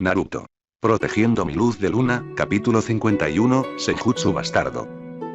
Naruto. Protegiendo mi luz de luna, capítulo 51, Senjutsu bastardo.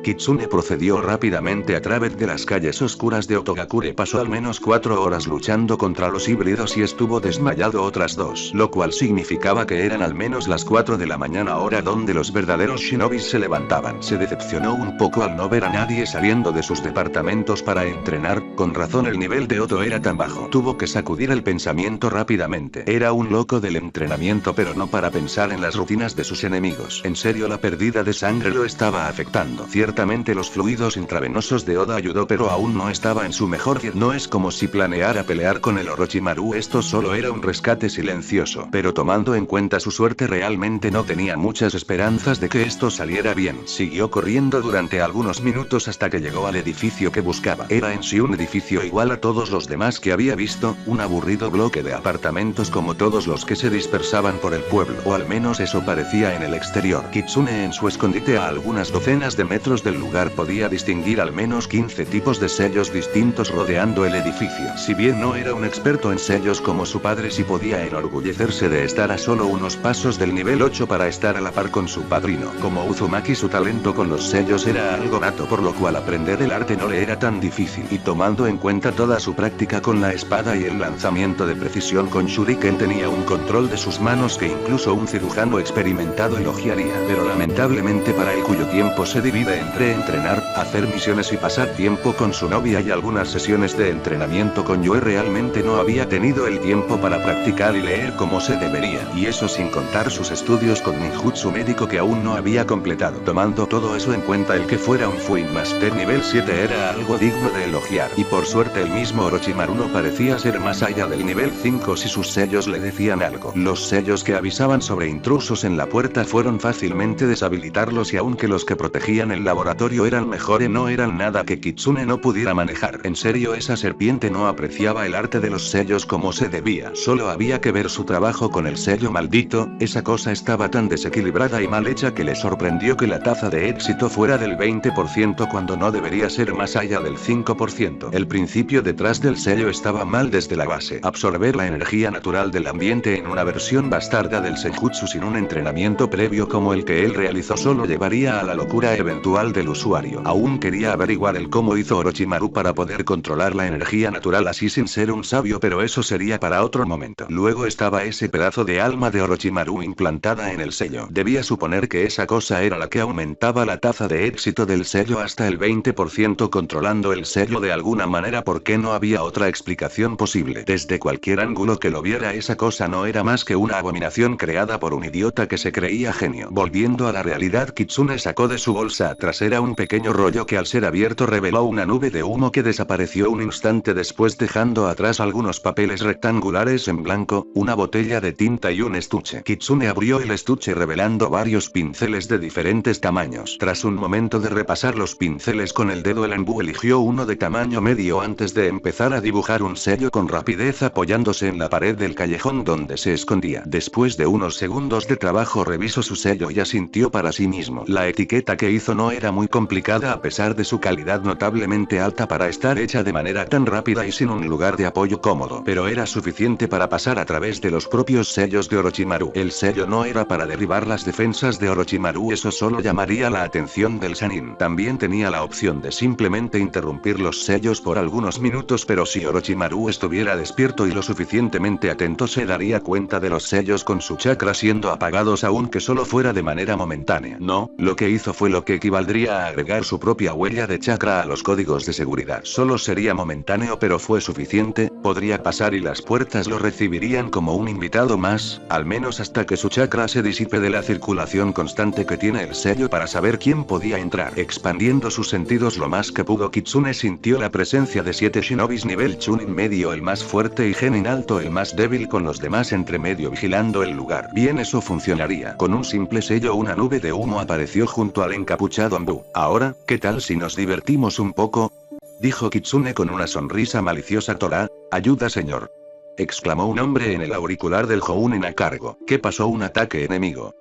Kitsune procedió rápidamente a través de las calles oscuras de Otogakure. Pasó al menos 4 horas luchando contra los híbridos y estuvo desmayado otras 2, lo cual significaba que eran al menos las 4 de la mañana, hora donde los verdaderos shinobis se levantaban. Se decepcionó un poco al no ver a nadie saliendo de sus departamentos para entrenar, con razón el nivel de Oto era tan bajo. Tuvo que sacudir el pensamiento rápidamente. Era un loco del entrenamiento, pero no para pensar en las rutinas de sus enemigos. En serio, la pérdida de sangre lo estaba afectando. Ciertamente los fluidos intravenosos de Oda ayudó, pero aún no estaba en su mejor día. No es como si planeara pelear con el Orochimaru, esto solo era un rescate silencioso. Pero tomando en cuenta su suerte, realmente no tenía muchas esperanzas de que esto saliera bien. Siguió corriendo durante algunos minutos hasta que llegó al edificio que buscaba. Era en sí un edificio igual a todos los demás que había visto, un aburrido bloque de apartamentos como todos los que se dispersaban por el pueblo, o al menos eso parecía en el exterior. Kitsune, en su escondite a algunas docenas de metros del lugar, podía distinguir al menos 15 tipos de sellos distintos rodeando el edificio. Si bien no era un experto en sellos como su padre, sí podía enorgullecerse de estar a solo unos pasos del nivel 8 para estar a la par con su padrino. Como Uzumaki, su talento con los sellos era algo nato, por lo cual aprender el arte no le era tan difícil, y tomando en cuenta toda su práctica con la espada y el lanzamiento de precisión con Shuriken, tenía un control de sus manos que incluso un cirujano experimentado elogiaría. Pero lamentablemente para él, cuyo tiempo se divide entre entrenar, hacer misiones y pasar tiempo con su novia y algunas sesiones de entrenamiento con Yoe, realmente no había tenido el tiempo para practicar y leer como se debería, y eso sin contar sus estudios con ninjutsu médico que aún no había completado. Tomando todo eso en cuenta, el que fuera un Fuin Master nivel 7 era algo digno de elogiar, y por suerte el mismo Orochimaru no parecía ser más allá del nivel 5 si sus sellos le decían algo. Los sellos que avisaban sobre intrusos en la puerta fueron fácilmente deshabilitarlos, y aunque los que protegían el laboratorio eran mejores, no eran nada que Kitsune no pudiera manejar. En serio, esa serpiente no apreciaba el arte de los sellos como se debía. Solo había que ver su trabajo con el sello maldito. Esa cosa estaba tan desequilibrada y mal hecha que le sorprendió que la tasa de éxito fuera del 20% cuando no debería ser más allá del 5%. El principio detrás del sello estaba mal desde la base. Absorber la energía natural del ambiente en una versión bastarda del senjutsu sin un entrenamiento previo como el que él realizó solo llevaría a la locura eventual del usuario. Aún quería averiguar el cómo hizo Orochimaru para poder controlar la energía natural así sin ser un sabio, pero eso sería para otro momento. Luego estaba ese pedazo de alma de Orochimaru implantada en el sello. Debía suponer que esa cosa era la que aumentaba la tasa de éxito del sello hasta el 20%, controlando el sello de alguna manera, porque no había otra explicación posible. Desde cualquier ángulo que lo viera, esa cosa no era más que una abominación creada por un idiota que se creía genio. Volviendo a la realidad, Kitsune sacó de su bolsa trasera un pequeño rollo que al ser abierto reveló una nube de humo que desapareció un instante después, dejando atrás algunos papeles rectangulares en blanco, una botella de tinta y un estuche. Kitsune abrió el estuche revelando varios pinceles de diferentes tamaños. Tras un momento de repasar los pinceles con el dedo, el Enbu eligió uno de tamaño medio antes de empezar a dibujar un sello con rapidez, apoyándose en la pared del callejón donde se escondía. Después de unos segundos de trabajo revisó su sello y asintió para sí mismo. La etiqueta que hizo no era muy complicada a pesar de su calidad notablemente alta para estar hecha de manera tan rápida y sin un lugar de apoyo cómodo, pero era suficiente para pasar a través de los propios sellos de Orochimaru. El sello no era para derribar las defensas de Orochimaru, eso solo llamaría la atención del Sannin. También tenía la opción de simplemente interrumpir los sellos por algunos minutos, pero si Orochimaru estuviera despierto y lo suficientemente atento, se daría cuenta de los sellos con su chakra siendo apagados, aunque solo fuera de manera momentánea. No, lo que hizo fue lo que equivaldría a agregar su propia huella de chakra a los códigos de seguridad. Solo sería momentáneo, pero fue suficiente. Podría pasar y las puertas lo recibirían como un invitado más, al menos hasta que su chakra se disipe de la circulación constante que tiene el sello para saber quién podía entrar. Expandiendo sus sentidos lo más que pudo, Kitsune sintió la presencia de 7 shinobis nivel Chunin medio el más fuerte y Genin alto el más débil, con los demás entre medio vigilando el lugar. Bien, eso funcionaría. Con un simple sello, una nube de humo apareció junto al encapuchado Enbu. Ahora, ¿qué tal si nos divertimos un poco?, dijo Kitsune con una sonrisa maliciosa. Tora, ayuda señor, exclamó un hombre en el auricular del Jounin a cargo. ¿Qué pasó? ¿Un ataque enemigo?,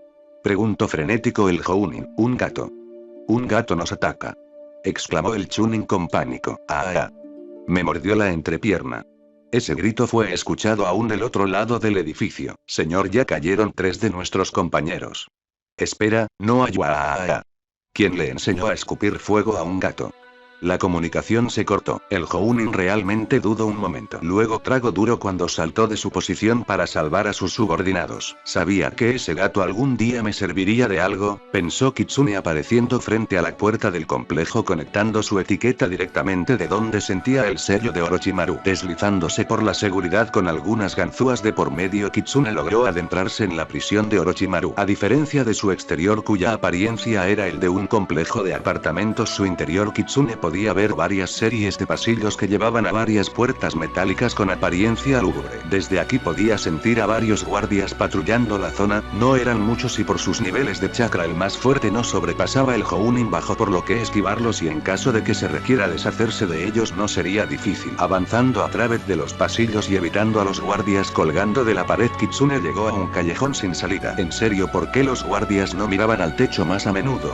preguntó frenético el Jounin. Un gato. Un gato nos ataca, exclamó el Chunin con pánico. Me mordió la entrepierna. Ese grito fue escuchado aún del otro lado del edificio. Señor, ya cayeron 3 de nuestros compañeros. Espera, no hay... ¿Quién le enseñó a escupir fuego a un gato? La comunicación se cortó. El Jounin realmente dudó un momento. Luego tragó duro cuando saltó de su posición para salvar a sus subordinados. Sabía que ese gato algún día me serviría de algo, pensó Kitsune apareciendo frente a la puerta del complejo conectando su etiqueta directamente de donde sentía el sello de Orochimaru. Deslizándose por la seguridad con algunas ganzúas de por medio, Kitsune logró adentrarse en la prisión de Orochimaru. A diferencia de su exterior cuya apariencia era el de un complejo de apartamentos, su interior Kitsune podía ver varias series de pasillos que llevaban a varias puertas metálicas con apariencia lúgubre. Desde aquí podía sentir a varios guardias patrullando la zona, no eran muchos y por sus niveles de chakra el más fuerte no sobrepasaba el Jounin bajo, por lo que esquivarlos y en caso de que se requiera deshacerse de ellos no sería difícil. Avanzando a través de los pasillos y evitando a los guardias colgando de la pared, Kitsune llegó a un callejón sin salida. ¿En serio por qué los guardias no miraban al techo más a menudo?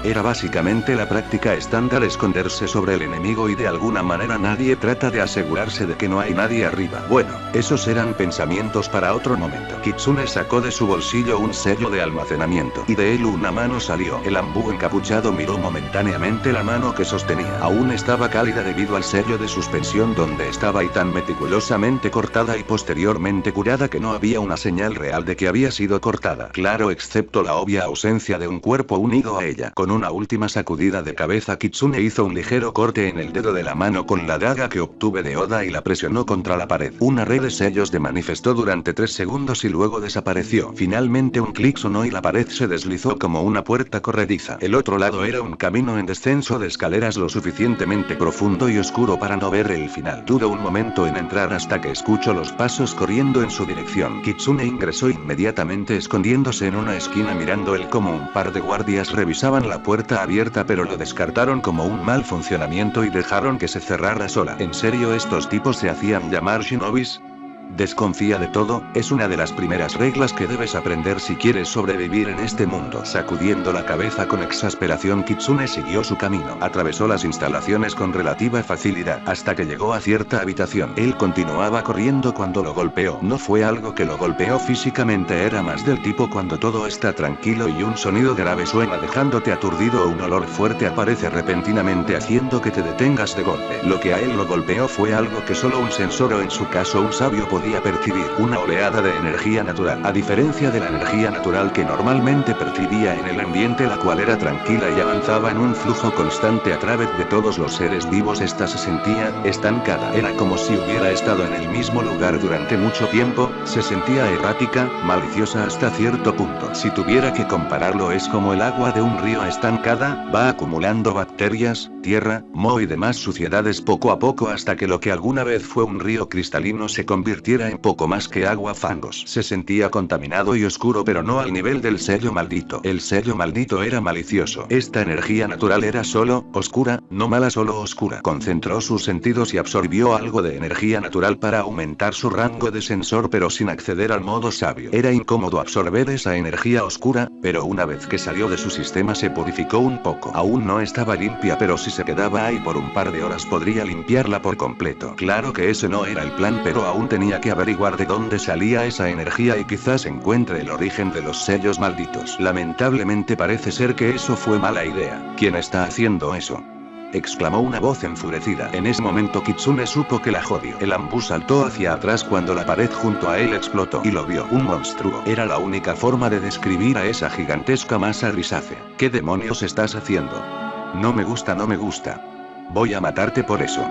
Era básicamente la práctica estándar esconderse sobre el enemigo y de alguna manera nadie trata de asegurarse de que no hay nadie arriba. Bueno, esos eran pensamientos para otro momento. Kitsune sacó de su bolsillo un sello de almacenamiento y de él una mano salió. El ambú encapuchado miró momentáneamente la mano que sostenía. Aún estaba cálida debido al sello de suspensión donde estaba y tan meticulosamente cortada y posteriormente curada que no había una señal real de que había sido cortada. Claro, excepto la obvia ausencia de un cuerpo unido a ella. Con una última sacudida de cabeza, Kitsune hizo un ligero corte en el dedo de la mano con la daga que obtuve de Oda y la presionó contra la pared. Una red de sellos se manifestó durante 3 segundos y luego desapareció. Finalmente un clic sonó y la pared se deslizó como una puerta corrediza. El otro lado era un camino en descenso de escaleras lo suficientemente profundo y oscuro para no ver el final. Dudó un momento en entrar hasta que escuchó los pasos corriendo en su dirección. Kitsune ingresó inmediatamente escondiéndose en una esquina mirando él como un par de guardias revisaban la puerta abierta, pero lo descartaron como un mal funcionamiento y dejaron que se cerrara sola. ¿En serio estos tipos se hacían llamar shinobis? Desconfía de todo, es una de las primeras reglas que debes aprender si quieres sobrevivir en este mundo. Sacudiendo la cabeza con exasperación, Kitsune siguió su camino. Atravesó las instalaciones con relativa facilidad, hasta que llegó a cierta habitación. Él continuaba corriendo cuando lo golpeó. No fue algo que lo golpeó físicamente, era más del tipo cuando todo está tranquilo y un sonido grave suena dejándote aturdido o un olor fuerte aparece repentinamente haciendo que te detengas de golpe. Lo que a él lo golpeó fue algo que solo un sensor o en su caso un sabio podía percibir, una oleada de energía natural. A diferencia de la energía natural que normalmente percibía en el ambiente, la cual era tranquila y avanzaba en un flujo constante a través de todos los seres vivos, esta se sentía estancada. Era como si hubiera estado en el mismo lugar durante mucho tiempo, se sentía errática, maliciosa hasta cierto punto. Si tuviera que compararlo, es como el agua de un río estancada, va acumulando bacterias, tierra, moho y demás suciedades poco a poco hasta que lo que alguna vez fue un río cristalino se convirtiera en poco más que agua fangos. Se sentía contaminado y oscuro, pero no al nivel del sello maldito. El sello maldito era malicioso. Esta energía natural era solo oscura, no mala, solo oscura. Concentró sus sentidos y absorbió algo de energía natural para aumentar su rango de sensor, pero sin acceder al modo sabio. Era incómodo absorber esa energía oscura, pero una vez que salió de su sistema se purificó un poco. Aún no estaba limpia, pero si se quedaba ahí por un par de horas podría limpiarla por completo. Claro que ese no era el plan, pero aún tenía que averiguar de dónde salía esa energía y quizás encuentre el origen de los sellos malditos. Lamentablemente parece ser que eso fue mala idea. ¿Quién está haciendo eso?, exclamó una voz enfurecida. En ese momento Kitsune supo que la jodió. El ambú saltó hacia atrás cuando la pared junto a él explotó y lo vio. Un monstruo. Era la única forma de describir a esa gigantesca masa grisácea. ¿Qué demonios estás haciendo? No me gusta, no me gusta. Voy a matarte por eso,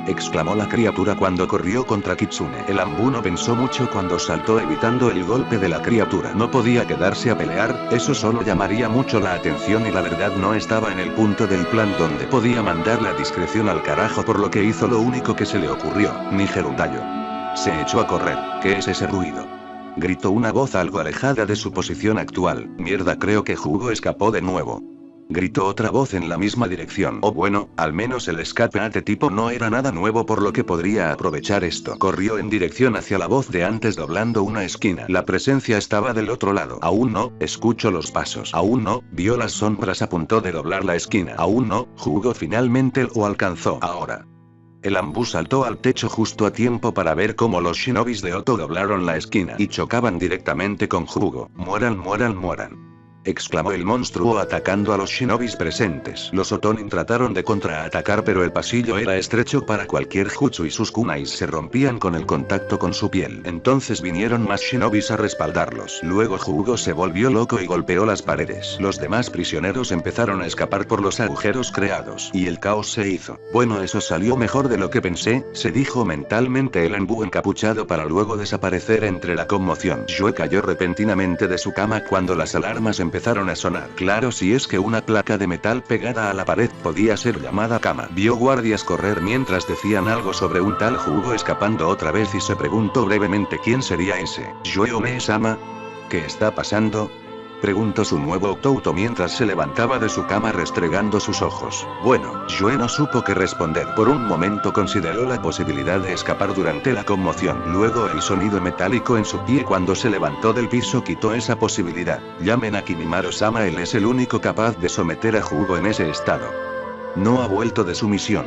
exclamó la criatura cuando corrió contra Kitsune. El ambú no pensó mucho cuando saltó evitando el golpe de la criatura. No podía quedarse a pelear, eso solo llamaría mucho la atención y la verdad no estaba en el punto del plan donde podía mandar la discreción al carajo, por lo que hizo lo único que se le ocurrió. Ni Gerudayo. Se echó a correr. ¿Qué es ese ruido?, gritó una voz algo alejada de su posición actual. Mierda, creo que Hugo escapó de nuevo, gritó otra voz en la misma dirección. Oh bueno, al menos el escape a este tipo no era nada nuevo, por lo que podría aprovechar esto. Corrió en dirección hacia la voz de antes doblando una esquina. La presencia estaba del otro lado. Aún no, escuchó los pasos. Aún no, vio las sombras a punto de doblar la esquina. Aún no, Hugo finalmente lo alcanzó. Ahora. El Anbu saltó al techo justo a tiempo para ver cómo los shinobis de Otto doblaron la esquina y chocaban directamente con Hugo. Mueran, mueran, mueran, exclamó el monstruo atacando a los shinobis presentes. Los Otonin trataron de contraatacar, pero el pasillo era estrecho para cualquier jutsu y sus kunais se rompían con el contacto con su piel. Entonces vinieron más shinobis a respaldarlos. Luego Hugo se volvió loco y golpeó las paredes. Los demás prisioneros empezaron a escapar por los agujeros creados y el caos se hizo. Bueno, eso salió mejor de lo que pensé, se dijo mentalmente el Anbu encapuchado para luego desaparecer entre la conmoción. Joe cayó repentinamente de su cama cuando las alarmas empezaron a sonar. Claro, si es que una placa de metal pegada a la pared podía ser llamada cama. Vio guardias correr mientras decían algo sobre un tal Hugo escapando otra vez y se preguntó brevemente quién sería ese. ¿Joe Ome-sama? ¿Qué está pasando?, preguntó su nuevo Otouto mientras se levantaba de su cama restregando sus ojos. Bueno, Joe no supo qué responder. Por un momento consideró la posibilidad de escapar durante la conmoción. Luego el sonido metálico en su pie cuando se levantó del piso quitó esa posibilidad. Llamen a Kimimaro-sama, él es el único capaz de someter a Hugo en ese estado. No ha vuelto de su misión.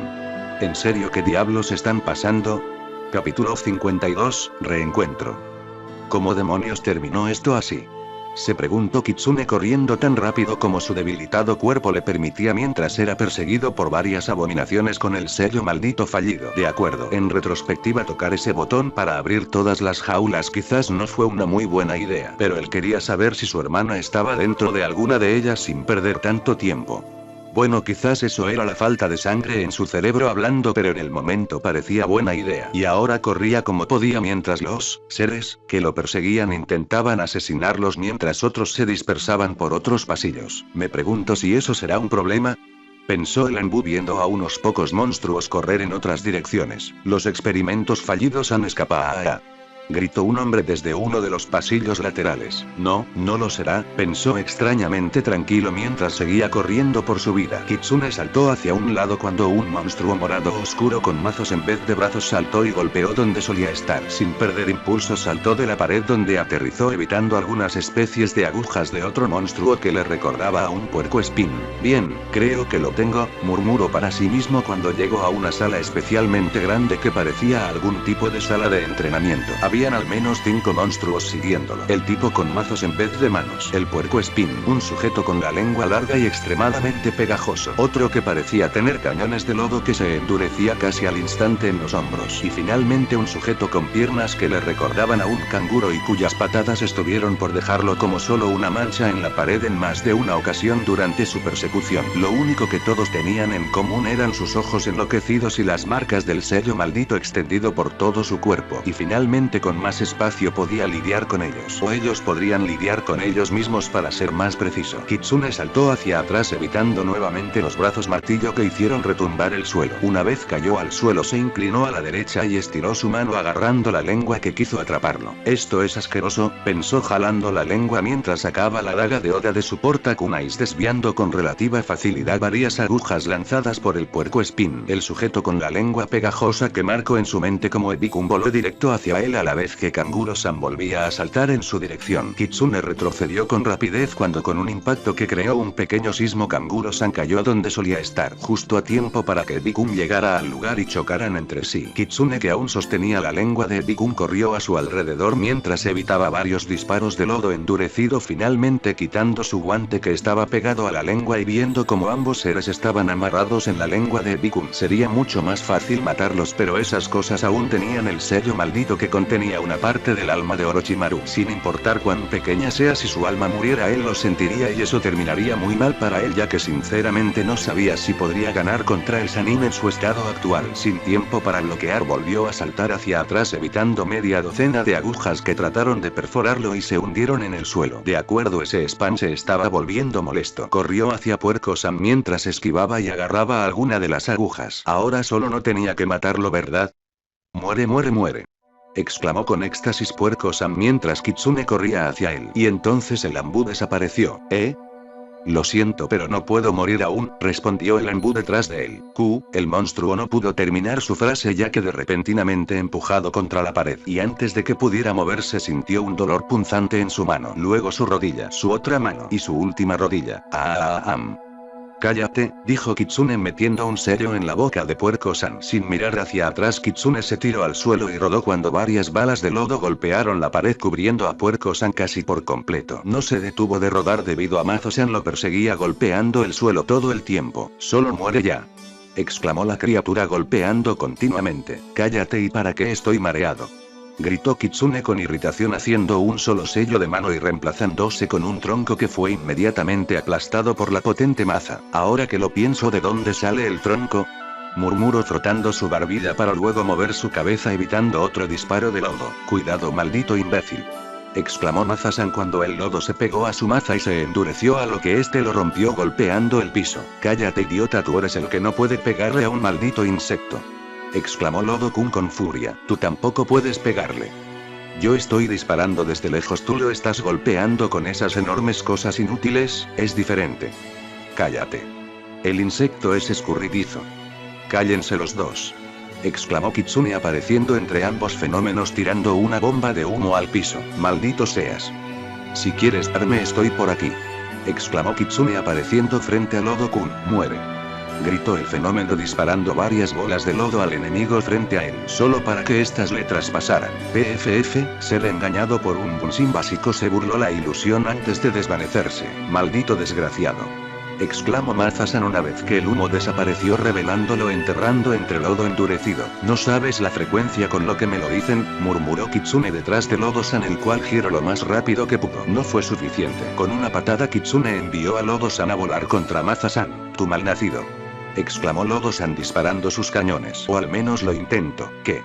¿En serio qué diablos están pasando? Capítulo 52, Reencuentro. ¿Cómo demonios terminó esto así?, se preguntó Kitsune corriendo tan rápido como su debilitado cuerpo le permitía mientras era perseguido por varias abominaciones con el sello maldito fallido. De acuerdo, en retrospectiva tocar ese botón para abrir todas las jaulas quizás no fue una muy buena idea, pero él quería saber si su hermana estaba dentro de alguna de ellas sin perder tanto tiempo. Bueno, quizás eso era la falta de sangre en su cerebro hablando, pero en el momento parecía buena idea. Y ahora corría como podía mientras los seres que lo perseguían intentaban asesinarlos mientras otros se dispersaban por otros pasillos. Me pregunto si eso será un problema, pensó el Anbu viendo a unos pocos monstruos correr en otras direcciones. Los experimentos fallidos han escapado, gritó un hombre desde uno de los pasillos laterales. No, no lo será, pensó extrañamente tranquilo mientras seguía corriendo por su vida. Kitsune saltó hacia un lado cuando un monstruo morado oscuro con mazos en vez de brazos saltó y golpeó donde solía estar. Sin perder impulso saltó de la pared donde aterrizó evitando algunas especies de agujas de otro monstruo que le recordaba a un puercoespín. Bien, creo que lo tengo, murmuró para sí mismo cuando llegó a una sala especialmente grande que parecía algún tipo de sala de entrenamiento. Habían al menos 5 monstruos siguiéndolo. El tipo con mazos en vez de manos. El puercoespín. Un sujeto con la lengua larga y extremadamente pegajoso. Otro que parecía tener cañones de lodo que se endurecía casi al instante en los hombros. Y finalmente un sujeto con piernas que le recordaban a un canguro y cuyas patadas estuvieron por dejarlo como solo una mancha en la pared en más de una ocasión durante su persecución. Lo único que todos tenían en común eran sus ojos enloquecidos y las marcas del sello maldito extendido por todo su cuerpo. Y finalmente con más espacio podía lidiar con ellos. O ellos podrían lidiar con ellos mismos para ser más preciso. Kitsune saltó hacia atrás evitando nuevamente los brazos martillo que hicieron retumbar el suelo. Una vez cayó al suelo se inclinó a la derecha y estiró su mano agarrando la lengua que quiso atraparlo. Esto es asqueroso, pensó jalando la lengua mientras sacaba la daga de Oda de su portakunais desviando con relativa facilidad varias agujas lanzadas por el puercoespín. El sujeto con la lengua pegajosa que marcó en su mente como Ebikun voló directo hacia él a la vez que Kanguro-san volvía a saltar en su dirección. Kitsune retrocedió con rapidez cuando con un impacto que creó un pequeño sismo Kanguro-san cayó donde solía estar, justo a tiempo para que Ebikun llegara al lugar y chocaran entre sí. Kitsune, que aún sostenía la lengua de Ebikun, corrió a su alrededor mientras evitaba varios disparos de lodo endurecido, finalmente quitando su guante que estaba pegado a la lengua y viendo como ambos seres estaban amarrados en la lengua de Ebikun. Sería mucho más fácil matarlos, pero esas cosas aún tenían el sello maldito que contenía una parte del alma de Orochimaru. Sin importar cuán pequeña sea, si su alma muriera él lo sentiría y eso terminaría muy mal para él, ya que sinceramente no sabía si podría ganar contra el Sannin en su estado actual. Sin tiempo para bloquear volvió a saltar hacia atrás evitando media docena de agujas que trataron de perforarlo y se hundieron en el suelo. De acuerdo, ese spam se estaba volviendo molesto. Corrió hacia Puerco-san mientras esquivaba y agarraba alguna de las agujas. Ahora solo no tenía que matarlo, ¿verdad? Muere, muere, muere, exclamó con éxtasis Puerco-san mientras Kitsune corría hacia él. Y entonces el Anbu desapareció. Lo siento, pero no puedo morir aún, respondió el Anbu detrás de él. El monstruo no pudo terminar su frase ya que repentinamente empujado contra la pared y antes de que pudiera moverse sintió un dolor punzante en su mano, luego su rodilla, su otra mano y su última rodilla. Cállate, dijo Kitsune metiendo un sello en la boca de Puerco-san. Sin mirar hacia atrás, Kitsune se tiró al suelo y rodó cuando varias balas de lodo golpearon la pared cubriendo a Puerco-san casi por completo. No se detuvo de rodar debido a Mazo-san lo perseguía golpeando el suelo todo el tiempo. Solo muere ya, exclamó la criatura golpeando continuamente. Cállate y para qué estoy mareado, gritó Kitsune con irritación haciendo un solo sello de mano y reemplazándose con un tronco que fue inmediatamente aplastado por la potente maza. Ahora que lo pienso, ¿de dónde sale el tronco?, murmuró frotando su barbilla para luego mover su cabeza evitando otro disparo de lodo. Cuidado, maldito imbécil, exclamó Maza-san cuando el lodo se pegó a su maza y se endureció a lo que este lo rompió golpeando el piso. Cállate, idiota, tú eres el que no puede pegarle a un maldito insecto, exclamó Lodo-kun con furia. Tú tampoco puedes pegarle. Yo estoy disparando desde lejos, tú lo estás golpeando con esas enormes cosas inútiles, es diferente. Cállate. El insecto es escurridizo. Cállense los dos, exclamó Kitsune apareciendo entre ambos fenómenos tirando una bomba de humo al piso. Maldito seas. Si quieres darme, estoy por aquí, exclamó Kitsune apareciendo frente a Lodo-kun. Muere, gritó el fenómeno disparando varias bolas de lodo al enemigo frente a él, solo para que estas le traspasaran. PFF, ser engañado por un Bunshin básico, se burló la ilusión antes de desvanecerse. Maldito desgraciado, exclamó Maza-san una vez que el humo desapareció revelándolo enterrando entre lodo endurecido. No sabes la frecuencia con lo que me lo dicen, murmuró Kitsune detrás de Lodo-san, el cual giró lo más rápido que pudo. No fue suficiente. Con una patada Kitsune envió a Lodo-san a volar contra Maza-san. Tu malnacido, exclamó Lodo-san disparando sus cañones. O al menos lo intento. ¿Qué?,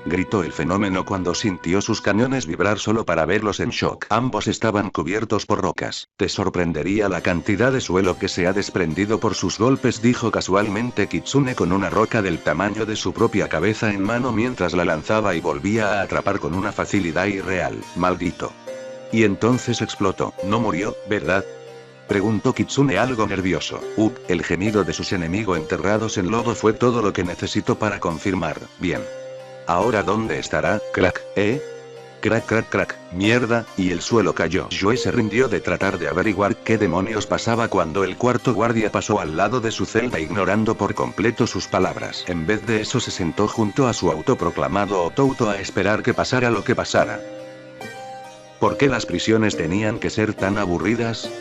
gritó el fenómeno cuando sintió sus cañones vibrar solo para verlos en shock. Ambos estaban cubiertos por rocas. Te sorprendería la cantidad de suelo que se ha desprendido por sus golpes, dijo casualmente Kitsune con una roca del tamaño de su propia cabeza en mano mientras la lanzaba y volvía a atrapar con una facilidad irreal. Maldito. Y entonces explotó. No murió, ¿verdad?, preguntó Kitsune algo nervioso. El gemido de sus enemigos enterrados en lodo fue todo lo que necesitó para confirmar. Bien. Ahora ¿dónde estará? Crack, crack, crack, crack, mierda, y el suelo cayó. Joe se rindió de tratar de averiguar qué demonios pasaba cuando el cuarto guardia pasó al lado de su celda ignorando por completo sus palabras. En vez de eso se sentó junto a su autoproclamado Otouto a esperar que pasara lo que pasara. ¿Por qué las prisiones tenían que ser tan aburridas?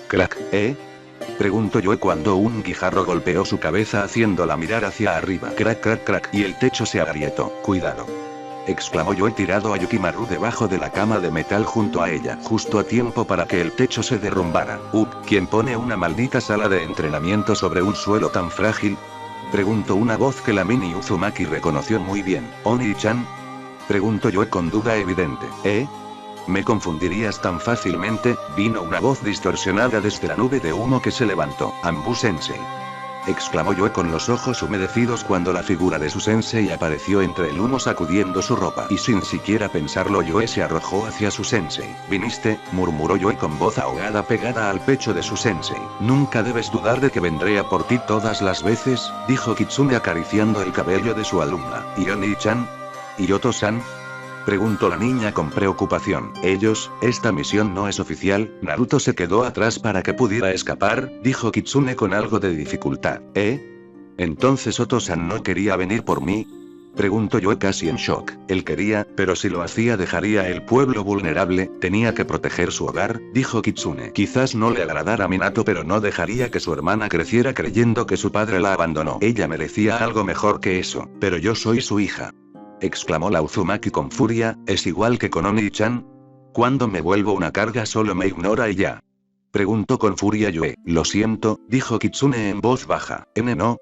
Crack, preguntó Joe cuando un guijarro golpeó su cabeza haciéndola mirar hacia arriba. Crack, crack, crack, y el techo se agrietó. Cuidado, exclamó Joe tirado a Yukimaru debajo de la cama de metal junto a ella, justo a tiempo para que el techo se derrumbara. ¿Quién pone una maldita sala de entrenamiento sobre un suelo tan frágil?, preguntó una voz que la mini Uzumaki reconoció muy bien. ¿Oni-chan?, preguntó Joe con duda evidente. ¿Me confundirías tan fácilmente?, vino una voz distorsionada desde la nube de humo que se levantó. Anbu-sensei, exclamó Joe con los ojos humedecidos cuando la figura de su sensei apareció entre el humo sacudiendo su ropa. Y sin siquiera pensarlo Joe se arrojó hacia su sensei. ¿Viniste?, murmuró Joe con voz ahogada pegada al pecho de su sensei. Nunca debes dudar de que vendré a por ti todas las veces, dijo Kitsune acariciando el cabello de su alumna. ¿Y Oni-chan? ¿Y Oto-san?, preguntó la niña con preocupación. Esta misión no es oficial, Naruto se quedó atrás para que pudiera escapar, dijo Kitsune con algo de dificultad. ¿Entonces Oto-san no quería venir por mí?, preguntó Joe casi en shock. Él quería, pero si lo hacía dejaría el pueblo vulnerable, tenía que proteger su hogar, dijo Kitsune. Quizás no le agradara a Minato, pero no dejaría que su hermana creciera creyendo que su padre la abandonó. Ella merecía algo mejor que eso. Pero yo soy su hija, exclamó la Uzumaki con furia. ¿Es igual que con Oni-chan? Cuando me vuelvo una carga solo me ignora y ya, preguntó con furia Joe. Lo siento, dijo Kitsune en voz baja.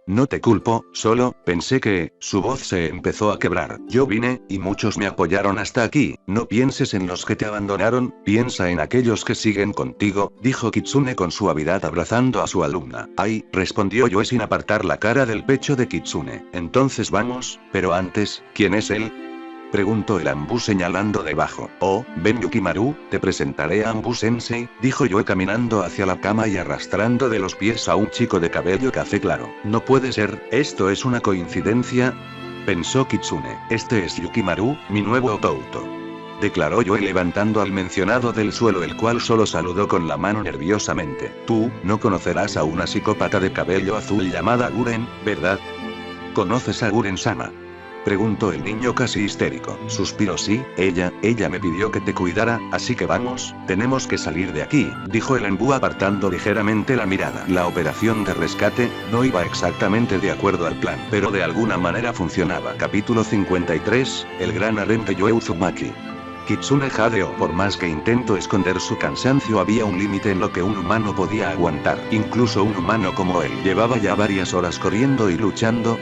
No te culpo, solo pensé que... Su voz se empezó a quebrar. Yo vine, y muchos me apoyaron hasta aquí. No pienses en los que te abandonaron, piensa en aquellos que siguen contigo, dijo Kitsune con suavidad abrazando a su alumna. Ay, respondió Joe sin apartar la cara del pecho de Kitsune. Entonces vamos, pero antes, ¿quién es él?, preguntó el Anbu señalando debajo. Ven Yukimaru, te presentaré a Anbu-sensei, dijo Joe caminando hacia la cama y arrastrando de los pies a un chico de cabello café claro. No puede ser, ¿esto es una coincidencia?, pensó Kitsune. Este es Yukimaru, mi nuevo Otouto, declaró Joe levantando al mencionado del suelo, el cual solo saludó con la mano nerviosamente. Tú, no conocerás a una psicópata de cabello azul llamada Guren, ¿verdad? ¿Conoces a Guren-sama? Preguntó el niño casi histérico. Suspiró. Sí, ella me pidió que te cuidara, así que vamos, tenemos que salir de aquí, dijo el Enbu apartando ligeramente la mirada. La operación de rescate no iba exactamente de acuerdo al plan, pero de alguna manera funcionaba. Capítulo 53, el gran harem de Yoe Uzumaki. Kitsune jadeó. Por más que intentó esconder su cansancio, había un límite en lo que un humano podía aguantar. Incluso un humano como él llevaba ya varias horas corriendo y luchando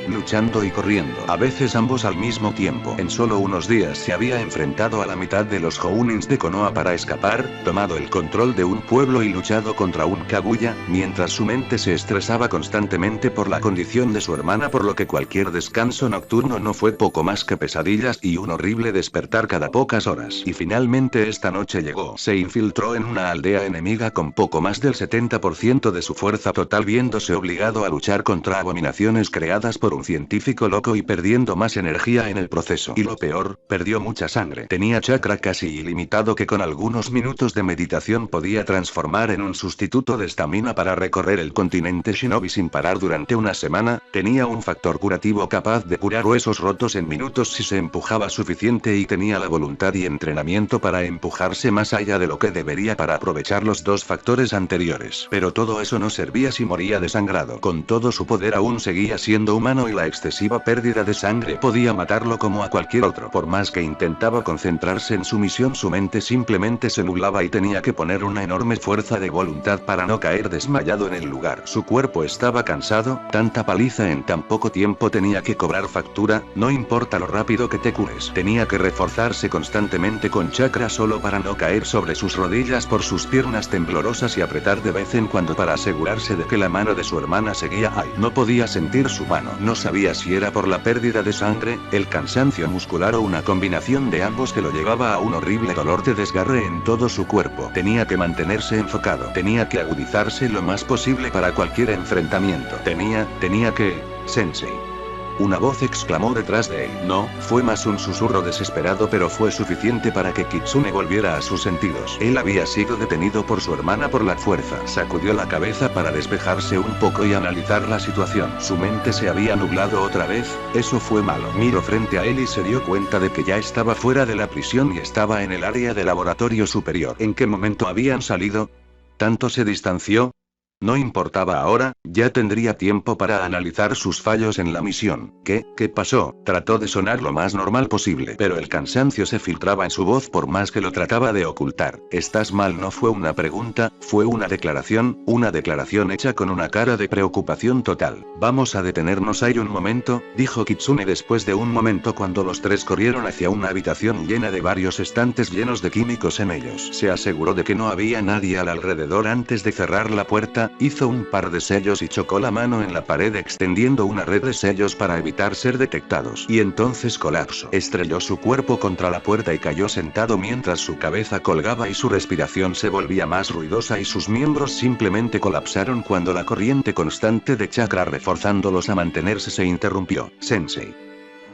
y corriendo. A veces ambos al mismo tiempo. En solo unos días se había enfrentado a la mitad de los Jounins de Konoha para escapar, tomado el control de un pueblo y luchado contra un Kaguya, mientras su mente se estresaba constantemente por la condición de su hermana, por lo que cualquier descanso nocturno no fue poco más que pesadillas y un horrible despertar cada pocas horas. Y finalmente esta noche llegó. Se infiltró en una aldea enemiga con poco más del 70% de su fuerza total, viéndose obligado a luchar contra abominaciones creadas por un científico loco y perdiendo más energía en el proceso. Y lo peor, perdió mucha sangre. Tenía chakra casi ilimitado que con algunos minutos de meditación podía transformar en un sustituto de estamina para recorrer el continente Shinobi sin parar durante una semana. Tenía un factor curativo capaz de curar huesos rotos en minutos si se empujaba suficiente, y tenía la voluntad y entrenamiento para empujarse más allá de lo que debería para aprovechar los dos factores anteriores. Pero todo eso no servía si moría desangrado. Con todo su poder aún seguía siendo humano, y la excesiva pérdida de sangre podía matarlo como a cualquier otro. Por más que intentaba concentrarse en su misión, su mente simplemente se nublaba y tenía que poner una enorme fuerza de voluntad para no caer desmayado en el lugar. Su cuerpo estaba cansado, tanta paliza en tan poco tiempo tenía que cobrar factura. No importa lo rápido que te cures, tenía que reforzarse constantemente con chakra solo para no caer sobre sus rodillas por sus piernas temblorosas y apretar de vez en cuando para asegurarse de que la mano de su hermana seguía ahí. No podía sentir su mano. No sabía si era por la pérdida de sangre, el cansancio muscular o una combinación de ambos que lo llevaba a un horrible dolor de desgarre en todo su cuerpo. Tenía que mantenerse enfocado. Tenía que agudizarse lo más posible para cualquier enfrentamiento. Tenía que... Sensei. Una voz exclamó detrás de él. No, fue más un susurro desesperado, pero fue suficiente para que Kitsune volviera a sus sentidos. Él había sido detenido por su hermana por la fuerza. Sacudió la cabeza para despejarse un poco y analizar la situación. Su mente se había nublado otra vez. Eso fue malo. Miró frente a él y se dio cuenta de que ya estaba fuera de la prisión y estaba en el área de laboratorio superior. ¿En qué momento habían salido? ¿Tanto se distanció? No importaba ahora, ya tendría tiempo para analizar sus fallos en la misión. ¿Qué pasó? Trató de sonar lo más normal posible, pero el cansancio se filtraba en su voz por más que lo trataba de ocultar. ¿Estás mal? No fue una pregunta, fue una declaración hecha con una cara de preocupación total. Vamos a detenernos ahí un momento, dijo Kitsune después de un momento, cuando los tres corrieron hacia una habitación llena de varios estantes llenos de químicos en ellos. Se aseguró de que no había nadie al alrededor antes de cerrar la puerta. Hizo un par de sellos y chocó la mano en la pared extendiendo una red de sellos para evitar ser detectados. Y entonces colapsó. Estrelló su cuerpo contra la puerta y cayó sentado mientras su cabeza colgaba y su respiración se volvía más ruidosa y sus miembros simplemente colapsaron cuando la corriente constante de chakra reforzándolos a mantenerse se interrumpió. Sensei.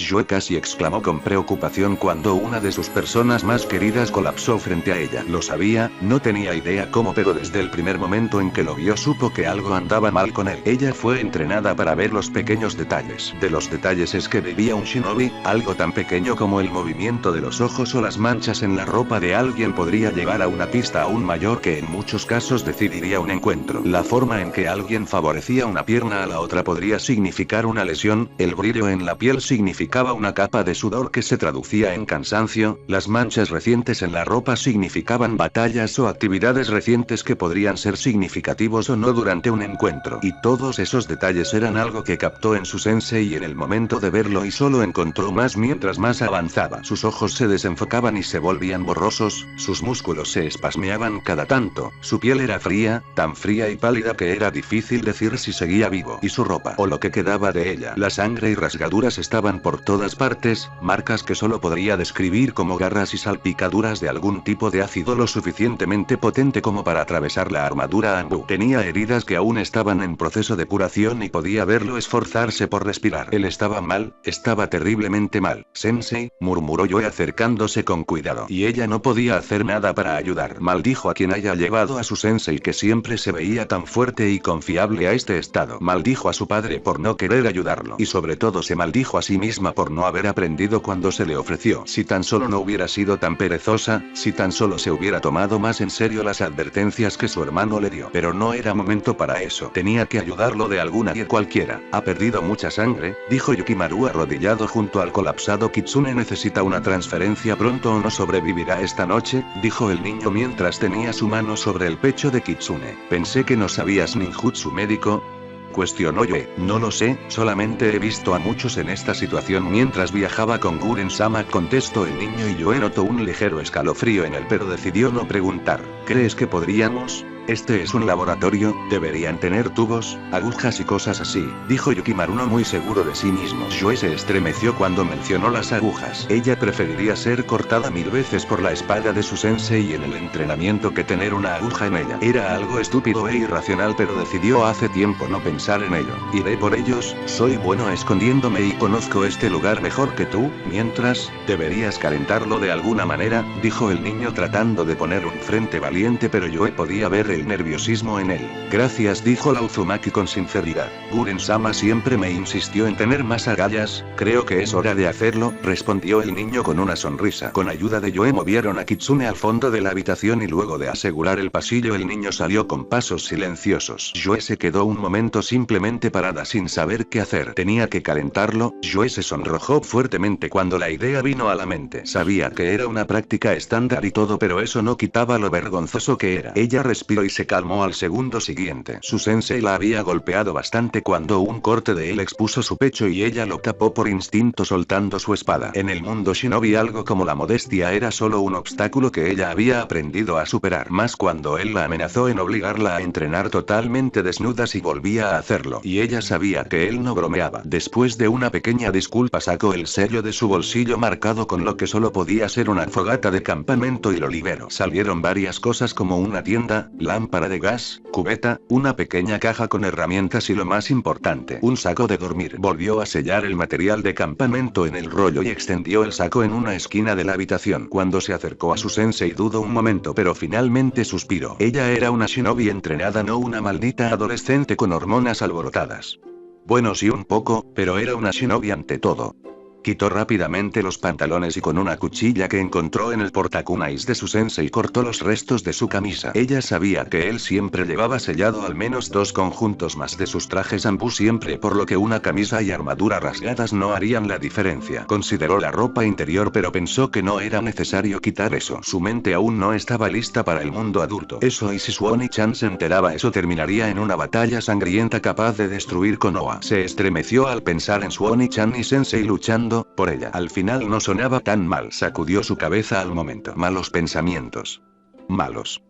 Joe casi exclamó con preocupación cuando una de sus personas más queridas colapsó frente a ella. Lo sabía, no tenía idea cómo, pero desde el primer momento en que lo vio supo que algo andaba mal con él. Ella fue entrenada para ver los pequeños detalles. De los detalles es que vivía un shinobi, algo tan pequeño como el movimiento de los ojos o las manchas en la ropa de alguien podría llevar a una pista aún mayor que en muchos casos decidiría un encuentro. La forma en que alguien favorecía una pierna a la otra podría significar una lesión, el brillo en la piel significaba una capa de sudor que se traducía en cansancio, las manchas recientes en la ropa significaban batallas o actividades recientes que podrían ser significativos o no durante un encuentro. Y todos esos detalles eran algo que captó en su sensei en el momento de verlo, y solo encontró más mientras más avanzaba. Sus ojos se desenfocaban y se volvían borrosos, sus músculos se espasmeaban cada tanto, su piel era fría, tan fría y pálida que era difícil decir si seguía vivo, y su ropa, o lo que quedaba de ella, la sangre y rasgaduras estaban por por todas partes, marcas que solo podría describir como garras y salpicaduras de algún tipo de ácido lo suficientemente potente como para atravesar la armadura Anbu. Tenía heridas que aún estaban en proceso de curación y podía verlo esforzarse por respirar. Él estaba mal, estaba terriblemente mal. Sensei, murmuró Yoe acercándose con cuidado. Y ella no podía hacer nada para ayudar. Maldijo a quien haya llevado a su sensei que siempre se veía tan fuerte y confiable a este estado. Maldijo a su padre por no querer ayudarlo. Y sobre todo se maldijo a sí misma por no haber aprendido cuando se le ofreció. Si tan solo no hubiera sido tan perezosa, si tan solo se hubiera tomado más en serio las advertencias que su hermano le dio. Pero no era momento para eso. Tenía que ayudarlo de alguna y cualquiera. Ha perdido mucha sangre, dijo Yukimaru arrodillado junto al colapsado Kitsune. Necesita una transferencia pronto o no sobrevivirá esta noche, dijo el niño mientras tenía su mano sobre el pecho de Kitsune. Pensé que no sabías ninjutsu médico. Cuestionó Yoe. No lo sé, solamente he visto a muchos en esta situación mientras viajaba con Guren-sama, contestó el niño y Yoe notó un ligero escalofrío en él pero decidió no preguntar. ¿Crees que podríamos? Este es un laboratorio, deberían tener tubos, agujas y cosas así, dijo Yukimaru no muy seguro de sí mismo. Yoe se estremeció cuando mencionó las agujas. Ella preferiría ser cortada 1000 veces por la espada de su sensei en el entrenamiento que tener una aguja en ella. Era algo estúpido e irracional pero decidió hace tiempo no pensar en ello. Iré por ellos, soy bueno escondiéndome y conozco este lugar mejor que tú, mientras, deberías calentarlo de alguna manera, dijo el niño tratando de poner un frente valiente pero Yoe podía ver el nerviosismo en él. Gracias, dijo la Uzumaki con sinceridad. Guren-sama siempre me insistió en tener más agallas, creo que es hora de hacerlo, respondió el niño con una sonrisa. Con ayuda de Yoe movieron a Kitsune al fondo de la habitación y luego de asegurar el pasillo el niño salió con pasos silenciosos. Yoe se quedó un momento simplemente parada sin saber qué hacer. Tenía que calentarlo. Yoe se sonrojó fuertemente cuando la idea vino a la mente. Sabía que era una práctica estándar y todo pero eso no quitaba lo vergonzoso que era. Ella respiró y se calmó al segundo siguiente. Su sensei la había golpeado bastante cuando un corte de él expuso su pecho y ella lo tapó por instinto soltando su espada. En el mundo shinobi algo como la modestia era solo un obstáculo que ella había aprendido a superar, más cuando él la amenazó en obligarla a entrenar totalmente desnuda si volvía a hacerlo. Y ella sabía que él no bromeaba. Después de una pequeña disculpa sacó el sello de su bolsillo marcado con lo que solo podía ser una fogata de campamento y lo liberó. Salieron varias cosas como una tienda, lámpara de gas, cubeta, una pequeña caja con herramientas y lo más importante, un saco de dormir. Volvió a sellar el material de campamento en el rollo y extendió el saco en una esquina de la habitación. Cuando se acercó a su sensei dudó un momento pero finalmente suspiró. Ella era una shinobi entrenada, no una maldita adolescente con hormonas alborotadas. Bueno, sí, un poco, pero era una shinobi ante todo. Quitó rápidamente los pantalones y con una cuchilla que encontró en el portakunais de su sensei cortó los restos de su camisa. Ella sabía que él siempre llevaba sellado al menos 2 conjuntos más de sus trajes Anbu siempre, por lo que una camisa y armadura rasgadas no harían la diferencia. Consideró la ropa interior pero pensó que no era necesario quitar eso. Su mente aún no estaba lista para el mundo adulto. Eso, y si Suoni-chan se enteraba, eso terminaría en una batalla sangrienta capaz de destruir Konoha. Se estremeció al pensar en Suoni-chan y sensei luchando por ella. Al final no sonaba tan mal. Sacudió su cabeza al momento. Malos pensamientos. Malos.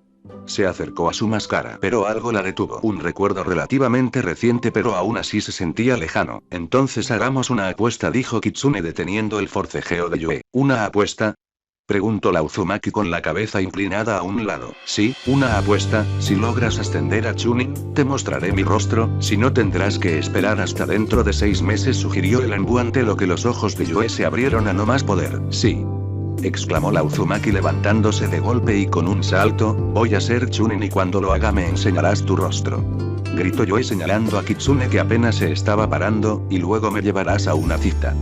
Se acercó a su máscara, pero algo la detuvo. Un recuerdo relativamente reciente pero aún así se sentía lejano. Entonces hagamos una apuesta, dijo Kitsune deteniendo el forcejeo de Yoe. ¿Una apuesta? Preguntó la Uzumaki con la cabeza inclinada a un lado. Sí, una apuesta. Si logras ascender a Chunin, te mostraré mi rostro, si no tendrás que esperar hasta dentro de 6 meses, sugirió el Anbu ante lo que los ojos de Yoe se abrieron a no más poder. Sí, exclamó la Uzumaki levantándose de golpe y con un salto, voy a ser Chunin y cuando lo haga me enseñarás tu rostro. Gritó Yoe señalando a Kitsune que apenas se estaba parando, y luego me llevarás a una cita.